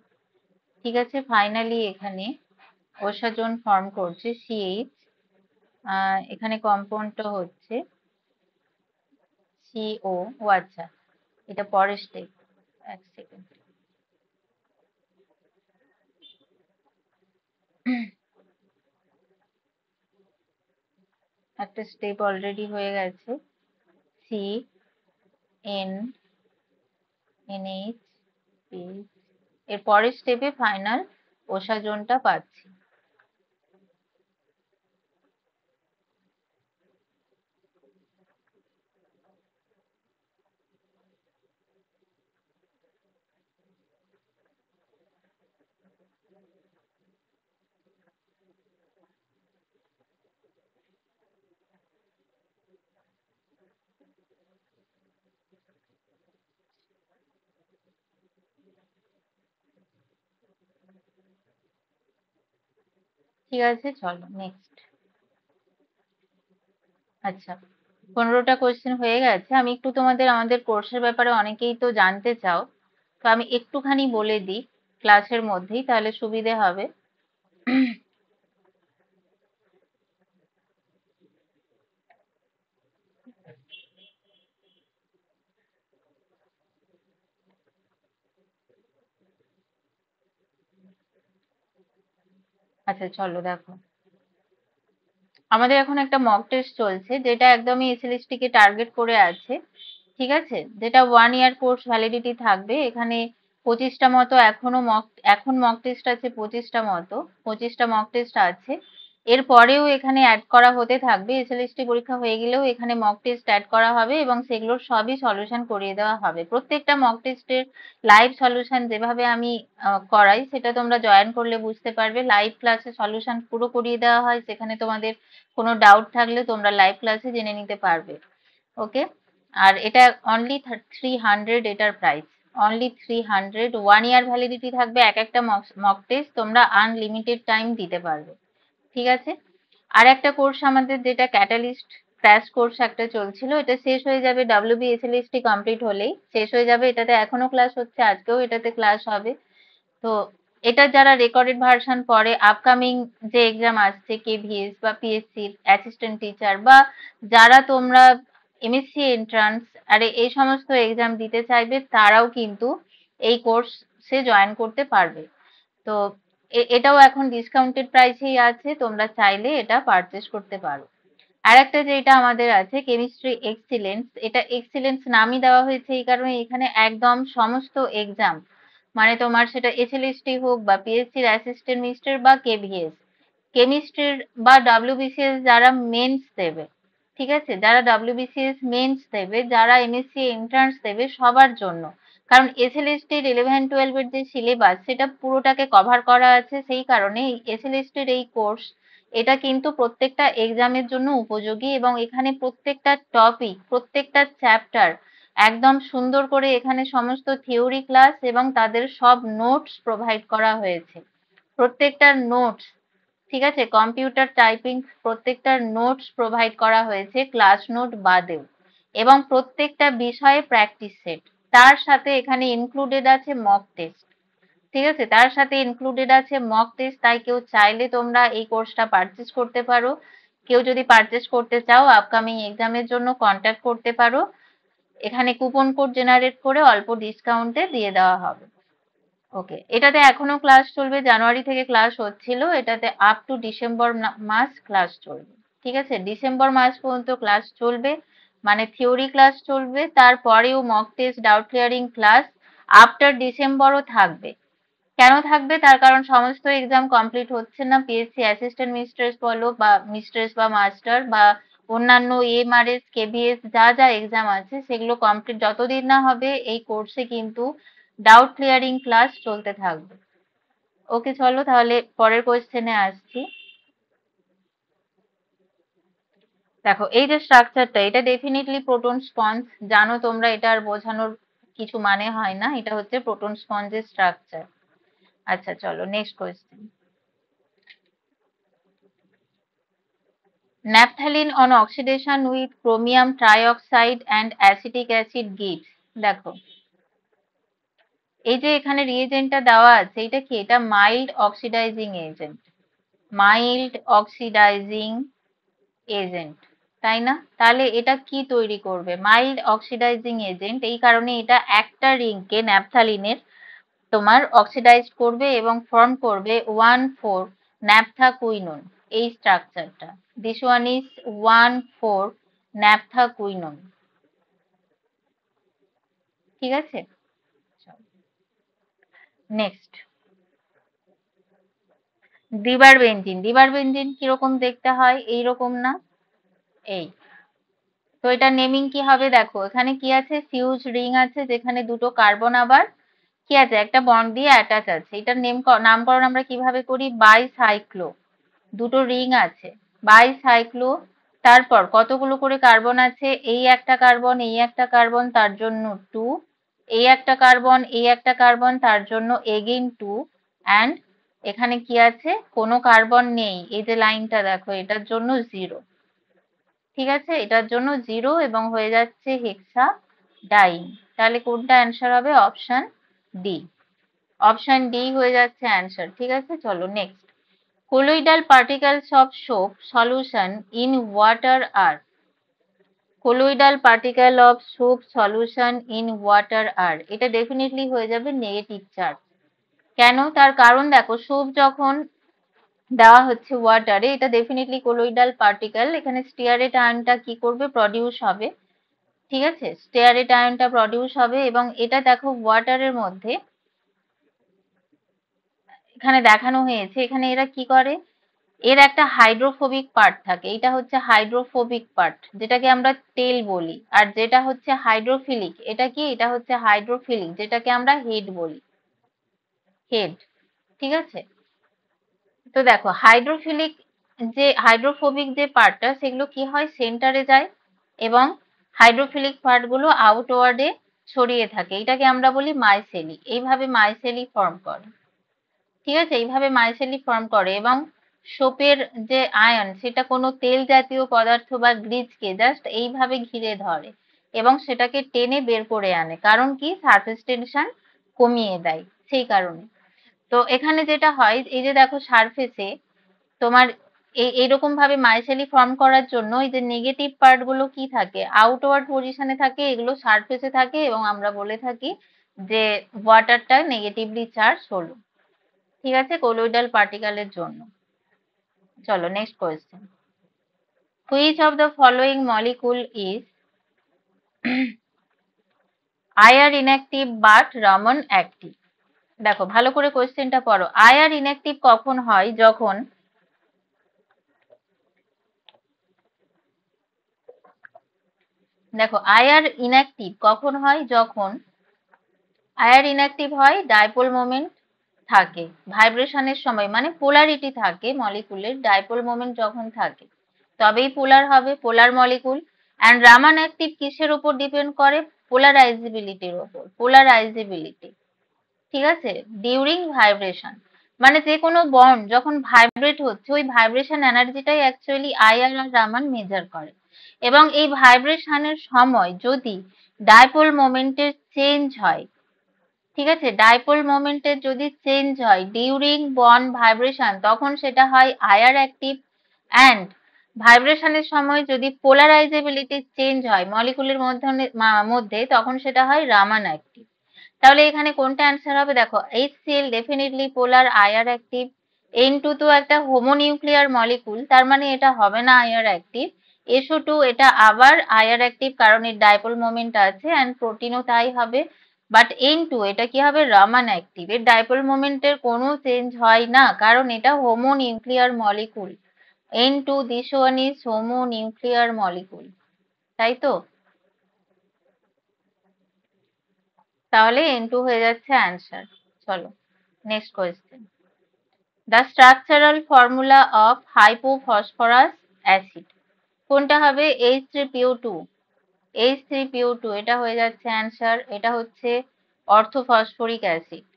ঠিক আছে, ফাইনালি এখানে ওসাজোন ফর্ম করছে সিএইচ। এখানে কম্পাউন্ডটা হচ্ছে সিও। ও আচ্ছা, এটা পরের স্টেপ। এক সেকেন্ড। একটা স্টেপ অলরেডি হয়ে গেছে। C N NH P. এর পরের স্টেপে ফাইনাল ওসাজোনটা পাচ্ছি। ঠিক আছে, চলো নেক্সট। আচ্ছা, 15টা কোয়েশ্চেন হয়ে গেছে। আমি একটু তোমাদের আমাদের কোর্সের ব্যাপারে অনেকেই তো জানতে চাও, তো আমি একটুখানি বলে দিই ক্লাসের মধ্যেই, তাহলে সুবিধে হবে। আচ্ছা চলো দেখো, আমাদের এখন একটা মক টেস্ট চলছে যেটা একদমই এসএলএসটি কে টার্গেট করে আছে। ঠিক আছে, যেটা 1 ইয়ার কোর্স ভ্যালিডিটি থাকবে। এখানে 25টা মতো এখন মক টেস্ট আছে 25টা মতো। 25টা মক টেস্ট আছে। এর পরেও এখানে অ্যাড করা হতে থাকবে। এসএলএসটি পরীক্ষা হয়ে গেলেও এখানে মক টেস্ট অ্যাড করা হবে এবং সেগুলোর সবই সলিউশন করিয়ে দেওয়া হবে। প্রত্যেকটা মক টেস্টের লাইভ সলিউশন যেভাবে আমি করাই সেটা তোমরা জয়েন করলে বুঝতে পারবে। লাইভ ক্লাসে সলিউশন পুরো করিয়ে দেওয়া হয়, সেখানে তোমাদের কোনো ডাউট থাকলে তোমরা লাইভ ক্লাসে জেনে নিতে পারবে। ওকে, আর এটা অনলি 300, এটার প্রাইস অনলি 300। 1 ইয়ার ভ্যালিডিটি থাকবে এক একটা মক টেস্ট, তোমরা আনলিমিটেড টাইম দিতে পারবে। ঠিক আছে, আর একটা কোর্স আমাদের যেটা ক্যাটালিস্ট ক্র্যাশ কোর্স একটা চলছিল, এটা শেষ হয়ে যাবে। WBSLST কমপ্লিট হলেই শেষ হয়ে যাবে। এটাতে এখনো ক্লাস হচ্ছে, আজকেও এটাতে ক্লাস হবে। তো এটা যারা রেকর্ডেড ভার্সন পরে আপকামিং যে এক্সাম আসছে কেভিএস বা পিএসসি অ্যাসিস্ট্যান্ট টিচার, বা যারা তোমরা এমএসসি এন্ট্রান্স আরে এই সমস্ত এক্সাম দিতে চাইবে, তারাও কিন্তু এই কোর্সে জয়েন করতে পারবে। তো এটাও এখন ডিসকাউন্টেড প্রাইসেই আছে, তোমরা চাইলে এটা পারচেস করতে পারো। আর একটা যেটা আমাদের আছে কেমিস্ট্রি এক্সিলেন্স, এটা এক্সিলেন্স নামই দেওয়া হয়েছে এই কারণে এখানে একদম সমস্ত এক্সাম, মানে তোমার সেটা এসএলএসটি হোক বা পিএসসির অ্যাসিস্ট্যান্ট মিনিস্টার বা কেভিএস, কেমিস্ট্রির বা ডাব্লিউবিসিএস যারা মেন্স দেবে, ঠিক আছে, যারা ডাব্লিউবিসিএস মেন্স দেবে, যারা এমএসসি এন্ট্রান্স দেবে, সবার জন্য। কারণ এসএলএসটির 11-12 এর যে সিলেবাস সেটা পুরোটাকে কভার করা আছে, সেই কারণে এসএলএসটির এই কোর্স এটা কিন্তু প্রত্যেকটা এক্সামের জন্য উপযোগী এবং এখানে প্রত্যেকটা টপিক প্রত্যেকটা চ্যাপ্টার একদম সুন্দর করে এখানে সমস্ত থিওরি ক্লাস এবং তাদের সব নোটস প্রোভাইড করা হয়েছে। প্রত্যেকটার নোটস, ঠিক আছে, কম্পিউটার টাইপিং প্রত্যেকটার নোটস প্রোভাইড করা হয়েছে ক্লাস নোট বাদেও, এবং প্রত্যেকটা বিষয়ে প্র্যাকটিস সেট। তার সাথে এখানে ইনক্লুডেড আছে মক টেস্ট। ঠিক আছে, তার সাথে ইনক্লুডেড আছে মক টেস্ট। তাই কেউ চাইলে তোমরা এই কোর্সটা পারচেস করতে পারো। কেউ যদি পারচেস করতে চাও আপকামিং এক্সামের জন্য কন্ট্যাক্ট করতে পারো। এখানে কুপন কোড জেনারেট করে অল্প ডিসকাউন্টে দিয়ে দেওয়া হবে। ওকে, এটাতে এখনো ক্লাস চলবে। জানুয়ারি থেকে ক্লাস হচ্ছিল, এটাতে আপ টু ডিসেম্বর মাস ক্লাস চলবে। ঠিক আছে, ডিসেম্বর মাস পর্যন্ত ক্লাস চলবে, মানে থিওরি ক্লাস চলবে, তারপরেও mock test doubt clearing class after ডিসেম্বরও থাকবে। কেন থাকবে? তার কারণ সমস্ত এক্সাম কমপ্লিট হচ্ছে না। পিএসসি অ্যাসিস্ট্যান্ট মিস্ট্রেস বলো বা মিস্ট্রেস বা মাস্টার বা অন্যান্য এমআরএস কেভিএস যা যা এক্সাম আছে সেগুলো কমপ্লিট যতদিন না হবে এই কোর্সে কিন্তু ডাউট ক্লিয়ারিং ক্লাস চলতে থাকবে। ওকে, চলো তাহলে পরের কোয়েশ্চেনে আসছি। দেখো এই যে স্ট্রাকচারটা, এটা ডেফিনেটলি প্রোটন স্পঞ্জ। জানো তোমরা, এটা আর বোঝানোর কিছু মানে হয় না, এটা হচ্ছে প্রোটন স্পঞ্জের স্ট্রাকচার। আচ্ছা চলো next question. Naphthalene on oxidation with chromium trioxide and acetic acid gives. দেখো এই যে এখানে রিএজেন্টটা দেওয়া আছে, এটা কি? এটা mild oxidising agent, mild oxidising agent, তাই না? তাহলে এটা কি তৈরি করবে? মাইল্ড অক্সিডাইজিং এজেন্ট, এই কারণে এটা একটা রিংকে ন্যাপথালিনের তোমার অক্সিডাইজ করবে এবং ফর্ম করবে 1,4 ন্যাপথাকুইনোন, এই স্ট্রাকচারটা। This one is 1,4 ন্যাপথাকুইনোন। ঠিক আছে, নেক্সট ডিবারবেনজিন। ডিবারবেনজিন কিরকম দেখতে হয়? এইরকম না? এই তো এটা নেমিং কি হবে? দেখো এখানে কি আছে, ফিউজ রিং আছে যেখানে দুটো কার্বন আবার কি আছে, একটা বন্ড দিয়ে অ্যাটাচ আছে। এটার নামকরণ আমরা কিভাবে করি? বাইসাইক্লো। দুটো রিং আছে, বাইসাইক্লো। তারপর কতগুলো করে কার্বন আছে? এই একটা কার্বন, এই একটা কার্বন, তার জন্য 2। এই একটা কার্বন, এই একটা কার্বন, তার জন্য এগেইন 2। অ্যান্ড এখানে কি আছে? কোনো কার্বন নেই, এই যে লাইনটা দেখো, এটার জন্য 0। ঠিক আছে, এটার জন্য 0 এবং হয়ে যাচ্ছে হেক্সা ডাইন। তাহলে কোনটা অ্যান্সার হবে? Option D. অপশন ডি হয়ে যাচ্ছে অ্যান্সার। ঠিক আছে, চলো next. colloidal particles of soap solution in water are। colloidal particle of soap solution in water are, এটা ডেফিনেটলি হয়ে যাবে নেগেটিভ চার্জ। কেন? তার কারণ দেখো, সোপ যখন দেওয়া হচ্ছে ওয়াটারে, এটা ডেফিনেটলি কোলোইডাল পার্টিকেল, এখানে স্টিয়ারেট আয়নটা কি করবে? প্রডিউস হবে। ঠিক আছে, স্টিয়ারেট আয়নটা প্রডিউস হবে এবং এটা দেখো ওয়াটারের মধ্যে এখানে দেখানো হয়েছে। এখানে এরা কি করে? এর একটা হাইড্রোফোবিক পার্ট থাকে, এটা হচ্ছে হাইড্রোফোবিক পার্ট, যেটাকে আমরা টেল বলি। আর যেটা হচ্ছে হাইড্রোফিলিক, এটা কি? এটা হচ্ছে হাইড্রোফিলিক, যেটাকে আমরা হেড বলি, হেড। ঠিক আছে, তো দেখো হাইড্রোফিলিক যে হাইড্রোফোবিক যে পার্টটা, সেগুলো কি হয়? সেন্টারে যায় এবং হাইড্রোফিলিক পার্টগুলো আউটওয়ার্ডে ছড়িয়ে থাকে, এটাকে আমরা বলি মাইসেলি। এইভাবে মাইসেলি ফর্ম করে। ঠিক আছে, এইভাবে মাইসেলি ফর্ম করে এবং সোপের যে আয়ন, সেটা কোনো তেল জাতীয় পদার্থ বা গ্রিজকে জাস্ট এইভাবে ঘিরে ধরে এবং সেটাকে টেনে বের করে আনে। কারণ কি? সারফেস টেনশন কমিয়ে দেয়, সেই কারণে। তো এখানে যেটা হয়, এই যে দেখো সারফেসে তোমার এইরকম ভাবে মাইসেলি ফর্ম করার জন্য এই যে নেগেটিভ পার্ট গুলো কি থাকে? আউটওয়ার্ড পজিশনে থাকে, এগুলো সারফেসে থাকে এবং আমরা বলে থাকি যে ওয়াটারটা নেগেটিভলি চার্জ হলো। ঠিক আছে, কোলোইডাল পার্টিকেলের জন্য। চলো next question. Which of the following molecule is IR inactive but Raman active? দেখো ভালো করে কোয়েশ্চেনটা পড়ো। আইআর ইনঅ্যাক্টিভ কখন হয়? যখন দেখো আইআর ইনঅ্যাক্টিভ কখন হয়? যখন আইআর ইনঅ্যাক্টিভ হয় ডাইপোল মোমেন্ট থাকে, ভাইব্রেশনের সময়, মানে পোলারিটি থাকে মলিকুলের, ডাইপোল মোমেন্ট যখন থাকে তবেই পোলার হবে, পোলার মলিকুল। অ্যান্ড রামান অ্যাক্টিভ কিসের উপর ডিপেন্ড করে? পোলারাইজেবিলিটির উপর, পোলারাইজেবিলিটি। ঠিক আছে, ডিউরিং ভাইব্রেশন, মানে যে কোনো বন্ড যখন ভাইব্রেট হচ্ছে, ওই ভাইব্রেশন এনার্জিটাই অ্যাকচুয়ালি আইআর আর রামান মেজার করে। এবং এই ভাইব্রেশনের সময় যদি ডাইপোল মোমেন্টের চেঞ্জ হয়, ঠিক আছে, ডাইপোল মোমেন্টের যদি চেঞ্জ হয় ডিউরিং বন্ড ভাইব্রেশন, তখন সেটা হয় আইআর অ্যাক্টিভ। অ্যান্ড ভাইব্রেশনের সময় যদি পোলারাইজেবিলিটি চেঞ্জ হয় মলিকুলের মধ্যে, তখন সেটা হয় রামান অ্যাক্টিভ। তাহলে এখানে কোনটা অ্যান্সার হবে? দেখো HCl ডেফিনেটলি পোলার, আইআর অ্যাক্টিভ। N2 তো একটা হোমোনিউক্লিয়ার মলিকুল, তার মানে এটা হবে না আইআর অ্যাক্টিভ। SO2 এটা আবার আইআর অ্যাক্টিভ, কারণ এর ডাইপোল মোমেন্ট আছে, অ্যান্ড প্রোটিনও তাই হবে। বাট N2 এটা কি হবে? রামান অ্যাক্টিভ। এর ডাইপোল মোমেন্টের কোনো চেঞ্জ হয় না, কারণ এটা homonuclear molecule. N2 this one is homonuclear molecule, তাই তো? তাহলে N2 হয়ে যাচ্ছে অ্যান্সার। চলো next question. The structural formula of hypophosphorous acid, কোনটা হবে? H3PO2। H3PO2 এটা হয়ে যাচ্ছে অ্যান্সার। এটা হচ্ছে অর্থোফসফরিক অ্যাসিড।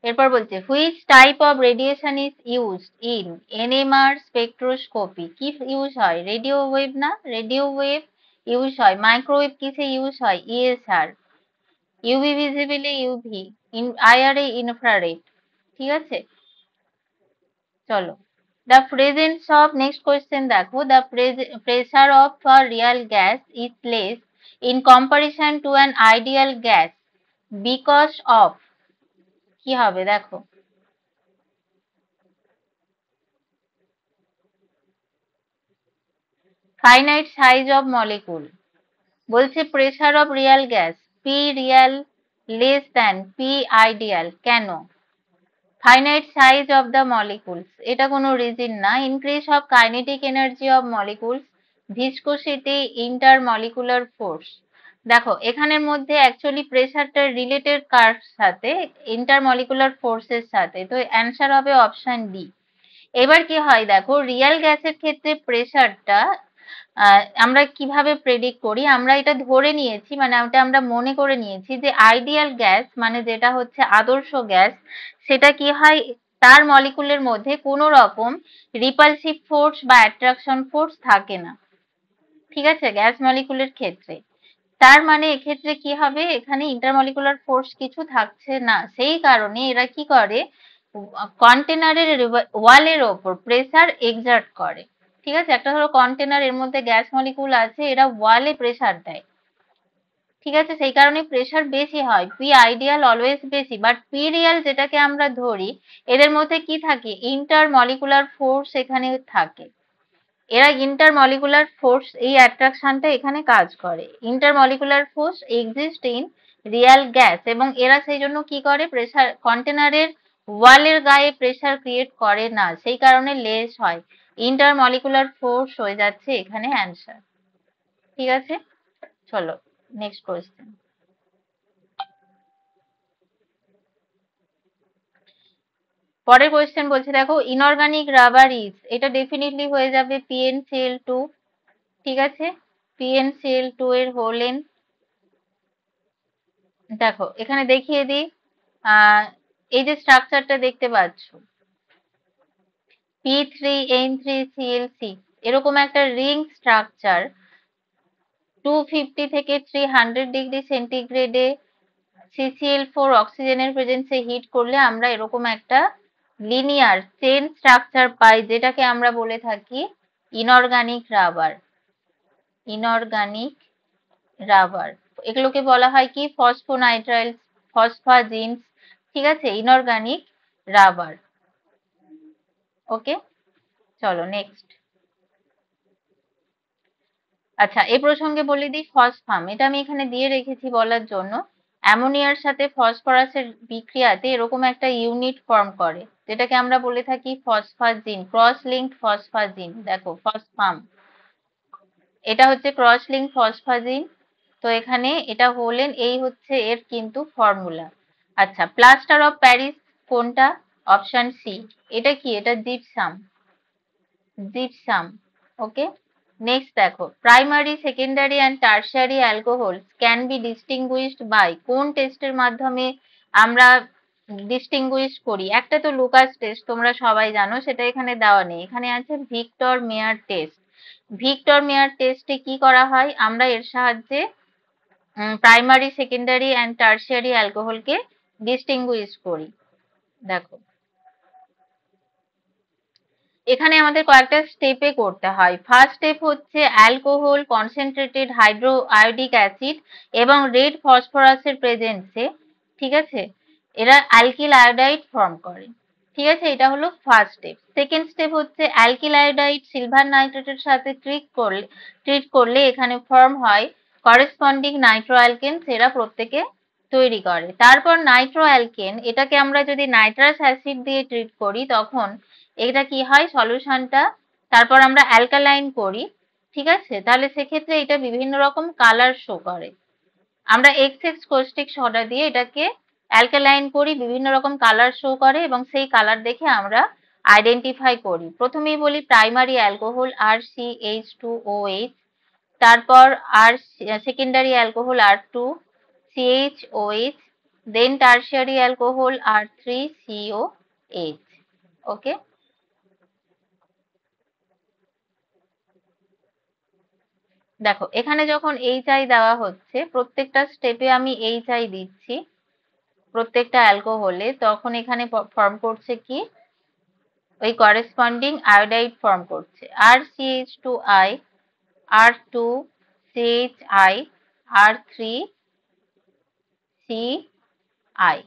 এরপর বলছে which type of radiation is used in NMR spectroscopy. কি ইউজ হয়? রেডিও ওয়েভ না? রেডিও ওয়েভ ইউজ হয়। মাইক্রোওয়েভ কিসে ইউজ হয়? ইএসআর। ইউভি ভিজিবলে ইউভি, আইআরএ ইনফ্রারেড। ঠিক আছে, চলো। The presence of, next question দেখো, the pressure of a real gas is less in comparison to an ideal gas because of, কি হবে দেখো? Finite size of molecule. বলছে pressure of real gas P real less than P ideal, কেন? Finite size of the molecules, এটা কোনো reason না। Increase of kinetic energy of molecules, viscosity, intermolecular force. দেখো এখানের মধ্যে অ্যাকচুয়ালি প্রেসারটা রিলেটেড কার সাথে? Intermolecular ফোর্সের সাথে। তো অ্যান্সার হবে অপশন ডি। এবার কি হয় দেখো, রিয়াল গ্যাসের ক্ষেত্রে প্রেসারটা আমরা কিভাবে প্রেডিক্ট করি? আমরা এটা ধরে নিয়েছি, মানে ওটা আমরা মনে করে নিয়েছি যে আইডিয়াল গ্যাস মানে যেটা হচ্ছে আদর্শ গ্যাস, সেটা কি হয়, তার মলিকুলের মধ্যে কোনো রকম রিপালসিভ ফোর্স বা অ্যাট্রাকশন ফোর্স থাকে না। ঠিক আছে, গ্যাস মলিকুলের ক্ষেত্রে। তার মানে এক্ষেত্রে কি হবে, এখানে ইন্টারমলিকুলার ফোর্স কিছু থাকছে না। সেই কারণে এরা কি করে, কন্টেনারের ওয়ালের ওপর প্রেসার এক্সার্ট করে। ঠিক আছে, একটা ধরো কন্টেনার, এর মধ্যে গ্যাস মলিকুল আছে, এরা ওয়ালে প্রেসার দেয়। ঠিক আছে, সেই কারণে প্রেসার বেশি হয়। পি আইডিয়াল অলওয়েজ বেশি, বাট পি রিয়াল যেটাকে আমরা ধরি, এদের মধ্যে কি থাকে, ইন্টারমলিকুলার ফোর্স এখানে থাকে। এরা ইন্টারমলিকুলার ফোর্স, এই অ্যাট্রাকশনটা এখানে কাজ করে। Intermolecular force exist in Real gas, এবং এরা সেই জন্য কি করে, প্রেসার কন্টেনারের ওয়ালের গায়ে প্রেসার ক্রিয়েট করে না, সেই কারণে লেস হয়। ইন্টারমলিকুলার ফোর্স হয়ে যাচ্ছে এখানে অ্যান্সার। ঠিক আছে, চলো নেক্সট কোয়েশ্চেন। পরের কোয়েশ্চেন বলছে দেখো, ইনঅর্গানিক রাবার ইজ, এটা ডেফিনেটলি হয়ে যাবে PnCl2। ঠিক আছে, PnCl2 এর হোল লেন্থ দেখো, এখানে দেখিয়ে দিই। এই যে স্ট্রাকচারটা দেখতে পাচ্ছ, P3N3Cl6, এরকম একটা রিং স্ট্রাকচার 250 থেকে 300 ডিগ্রি সেন্টিগ্রেডে CCl4 অক্সিজেনের প্রেজেন্সে হিট করলে আমরা এরকম একটা লিনিয়ার চেন স্ট্রাকচার পাই, যেটাকে আমরা বলে থাকি ইনঅর্গানিক রাবার। ইনঅর্গানিক রাবার, এগুলোকে বলা হয় কি, ফসফোনাইট্রাইল, ফসফাজিনস। ঠিক আছে, ইনঅর্গানিক রাবার। ওকে, চলো নেক্সট। আচ্ছা, এই প্রসঙ্গে বলে দিই ফসফাম, এটা আমি এখানে দিয়ে রেখেছি বলার জন্য। অ্যামোনিয়ার সাথে ফসফরাসের বিক্রিয়াতে এরকম একটা ইউনিট ফর্ম করে, যেটাকে আমরা বলে থাকি ফসফাজিন, ক্রস লিঙ্কড ফসফাজিন। দেখো ফসফাম, এটা হচ্ছে ক্রস লিঙ্ক ফসফাজিন। তো এখানে এটা হলেন, এই হচ্ছে এর কিন্তু ফর্মুলা। আচ্ছা, প্লাস্টার অফ প্যারিস কোনটা? Option C. এটা কি? এটা জিপসাম। জিপসাম। ওকে, নেক্সট দেখো, primary, secondary and tertiary alcohol can be distinguished by, কোন টেস্টের মাধ্যমে আমরা ডিস্টিংগুইশ করি? একটা তো লুকাস টেস্ট, তোমরা সবাই জানো, সেটা এখানে দেওয়া নেই। এখানে আছে Victor Meyer test. Victor Meyer টেস্টে কি করা হয়, আমরা এর সাহায্যে প্রাইমারি, সেকেন্ডারি অ্যান্ড টার্সিয়ারি অ্যালকোহলকে ডিস্টিংগুইশ করি। দেখো এখানে আমাদের কয়েকটা স্টেপে করতে হয়। ফার্স্ট স্টেপ হচ্ছে alcohol, concentrated hydroiodic acid এবং রেড ফসফরাসের প্রেজেন্সে, ঠিক আছে, এরা অ্যালকিল আয়োডাইড ফর্ম করে। ঠিক আছে, এটা হলো ফার্স্ট স্টেপ। সেকেন্ড স্টেপ হচ্ছে অ্যালকিল আয়োডাইড সিলভার নাইট্রেটের সাথে ট্রিট করলে এখানে ফর্ম হয় করেসপন্ডিং নাইট্রো অ্যালকেনস, এরা প্রত্যেকে তৈরি করে। তারপর নাইট্রো অ্যালকেন, এটাকে আমরা যদি নাইট্রাস অ্যাসিড দিয়ে ট্রিট করি তখন এটা কি হয়, সলিউশনটা তারপর আমরা অ্যালকালাইন করি। ঠিক আছে, তাহলে সেক্ষেত্রে এটা বিভিন্ন রকম কালার শো করে। আমরা এক্স কস্টিক সোডা দিয়ে এটাকে অ্যালকালাইন করি, বিভিন্ন রকম কালার শো করে, এবং সেই কালার দেখে আমরা আইডেন্টিফাই করি। প্রথমেই বলি প্রাইমারি অ্যালকোহল RCH2OH, তারপর আর secondary alcohol R2CHOH, Then tertiary alcohol R3COH. Okay. দেখো এখানে যখন HI দেওয়া হচ্ছে, প্রত্যেকটা স্টেপে আমি HI দিচ্ছি প্রত্যেকটা অ্যালকোহলে, তখন এখানে ফর্ম করছে কি, ওই করেসপন্ডিং আয়োডাইড ফর্ম করছে RCH2I, R2CHI, R3CI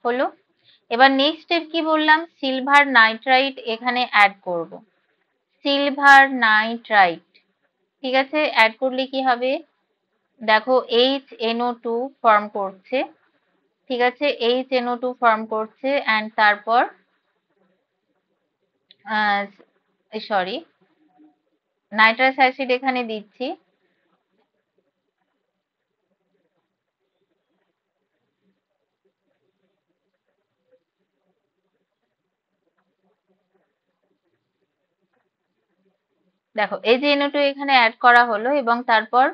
হলো। এবার নেক্সট স্টেপ কি বললাম, সিলভার নাইট্রাইট এখানে অ্যাড করব। সিলভার নাইট্রাইট, ঠিক আছে, অ্যাড করলে কি হবে, দেখো HNO2 ফর্ম করছে, ঠিক আছে, HNO2 ফর্ম করছে, অ্যান্ড তারপর সরি নাইট্রাস অ্যাসিড এখানে দিচ্ছি, দেখো HNO2 এখানে অ্যাড করা হলো, এবং তারপর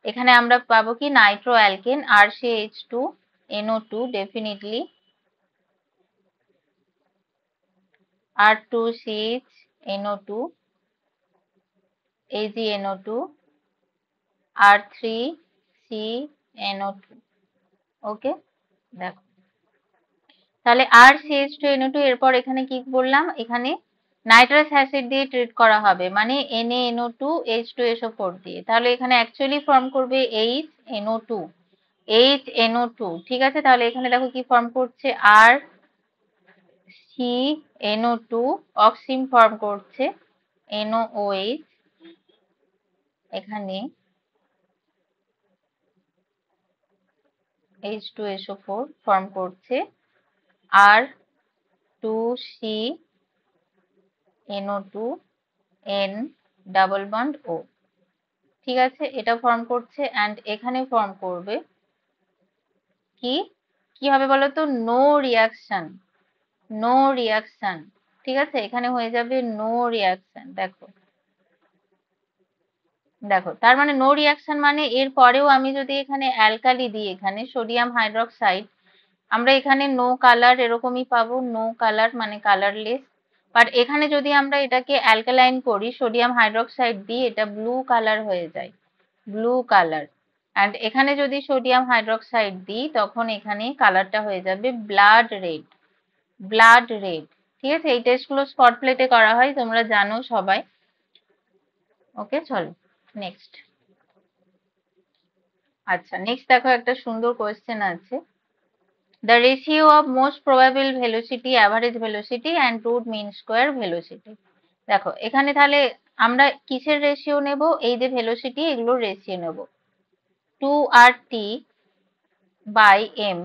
এখানে আমরা পাবো কি Nitro alkane RCH2NO2, definitely R2CHNO2, AgNO2, R3CNO2। ওকে, দেখো তাহলে RCH2NO2 এরপর এখানে কি বললাম, এখানে নাইট্রাস অ্যাসিড দিয়ে ট্রিট করা হবে, মানে NaNO2 H2SO4 দিয়ে, তাহলে এখানে অ্যাকচুয়ালি ফর্ম করবে HNO2, HNO2, ঠিক আছে। তাহলে এখানে দেখো কি ফর্ম করছে, RCNO2, অক্সিম ফর্ম করছে NOOH, এখানে H2SO4 ফর্ম করছে R2CNO2 N double bond O, ঠিক আছে, এটা ফর্ম করছে, অ্যান্ড এখানে ফর্ম করবে কি, কি হবে বলতো, নো রিয়াকশন, নো রিয়াকশন, ঠিক আছে, এখানে হয়ে যাবে নো রিয়াকশন। দেখো দেখো তার মানে নো রিয়াকশন মানে এর পরেও আমি যদি এখানে অ্যালকালি দিই, এখানে সোডিয়াম হাইড্রোক্সাইড, আমরা এখানে নো কালার এরকমই পাবো, নো কালার মানে কালারলেস। বাট এখানে যদি আমরা এটাকে অ্যালকালাইন করি, সোডিয়াম হাইড্রোক্সাইড দিই, এটা ব্লু কালার হয়ে যায়, ব্লু কালার। অ্যান্ড এখানে যদি সোডিয়াম হাইড্রোক্সাইড দিই, তখন এখানে কালারটা হয়ে যাবে ব্লাড রেড, ব্লাড রেড, ঠিক আছে। এই টেস্টগুলো স্পট প্লেটে করা হয়, তোমরা জানো সবাই। ওকে, চলো নেক্সট। আচ্ছা, নেক্সট দেখো একটা সুন্দর কোয়েশ্চেন আছে, the ratio of most probable velocity, average velocity and root mean square velocity। দেখো এখানে তাহলে আমরা কিসের রেশিও নেব, এই যে ভেলোসিটি এগুলোর রেশিও নেব, 2RT by m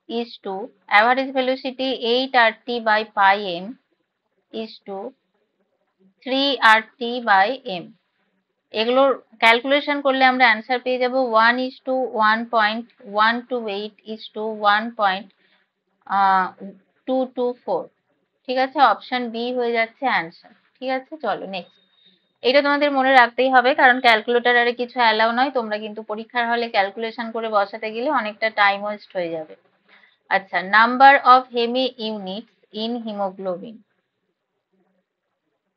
is to average velocity 8RT by pi m is to 3RT by m। এগুলোর ক্যালকুলেশন করলে আমরা অ্যান্সার পেয়ে যাব 1:1.128 is to 1.224, ঠিক আছে, অপশন বি হয়ে যাচ্ছে অ্যান্সার, ঠিক আছে। চলো নেক্সট, এটা তোমাদের মনে রাখতেই হবে, কারণ ক্যালকুলেটর আরে কিছু অ্যালাউ নয়, তোমরা কিন্তু পরীক্ষার হলে ক্যালকুলেশন করে বসাতে গেলে অনেকটা টাইম ওয়েস্ট হয়ে যাবে। আচ্ছা, number of hemi units in haemoglobin,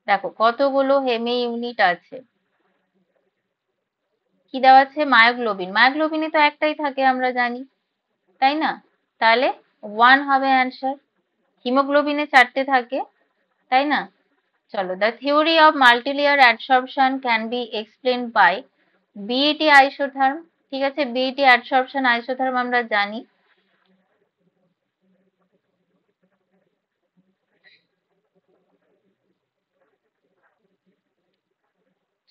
দেখো কতগুলো হেমি ইউনিট আছে, কি দেওয়া আছে, মায়োগ্লোবিন, মায়োগ্লোবিনে তো একটাই থাকে আমরা জানি, তাই না, তাহলে 1 হবে অ্যান্সার। হিমোগ্লোবিনে 4টে থাকে, তাই না। চলো, the theory of multilayer adsorption can be explained by BET isotherm, ঠিক আছে, BET adsorption isotherm আমরা জানি।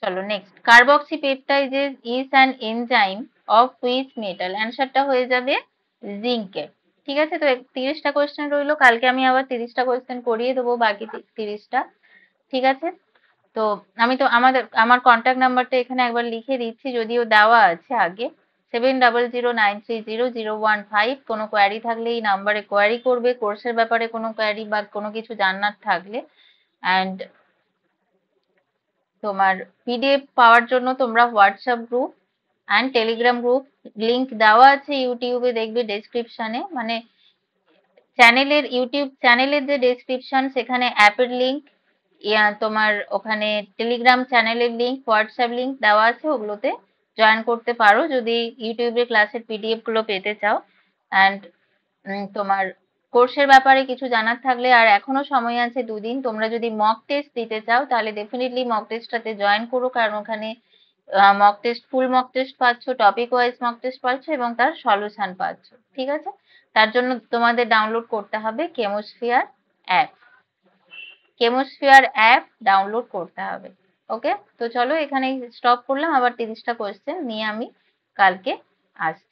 চলো next, কার্বক্সিপেপটাইডেজ is an enzyme of which metal, অ্যান্সারটা হয়ে যাবে জিঙ্কের, ঠিক আছে। তো 30টা কোয়েশ্চেন রইলো, কালকে আমি আবার 30টা কোয়েশ্চেন করিয়ে দেবো, বাকি 30টা, ঠিক আছে। তো আমি তো আমার কন্ট্যাক্ট নাম্বারটা এখানে একবার লিখে দিচ্ছি, যদিও দেওয়া আছে আগে, 7009300015। কোনো কোয়ারি থাকলে এই নাম্বারে কোয়ারি করবে, কোর্সের ব্যাপারে কোনো কোয়ারি বা কোনো কিছু জানার থাকলে। অ্যান্ড তোমার পিডিএফ পাওয়ার জন্য তোমরা WhatsApp group and Telegram group link দেওয়া আছে ইউটিউবে, দেখবে ডেসক্রিপশনে, মানে ইউটিউব চ্যানেলের যে ডেসক্রিপশন সেখানে অ্যাপের লিংক, তোমার ওখানে টেলিগ্রাম চ্যানেলের লিংক, হোয়াটসঅ্যাপ লিংক দেওয়া আছে, ওগুলোতে জয়েন করতে পারো যদি ইউটিউবের ক্লাসের পিডিএফ গুলো পেতে চাও। অ্যান্ড তোমার কোর্সের ব্যাপারে কিছু জানার থাকলে, আর এখনো সময় আছে 2 দিন, তোমরা যদি মক টেস্ট দিতে চাও তাহলে ডেফিনেটলি মক টেস্টটাতে জয়েন করো, কারণ ওখানে mock test, full mock test পাচ্ছ, টপিক ওয়াইজ মক টেস্ট পাচ্ছ এবং তার সলিউশন পাচ্ছ। ঠিক আছে, তার জন্য তোমাদের ডাউনলোড করতে হবে কেমোস্ফিয়ার অ্যাপ। কেমোস্ফিয়ার অ্যাপ ডাউনলোড করতে হবে। ওকে, তো চলো এখানেই স্টপ করলাম, আবার 30টা কোয়েশ্চেন নিয়ে আমি কালকে আসছি।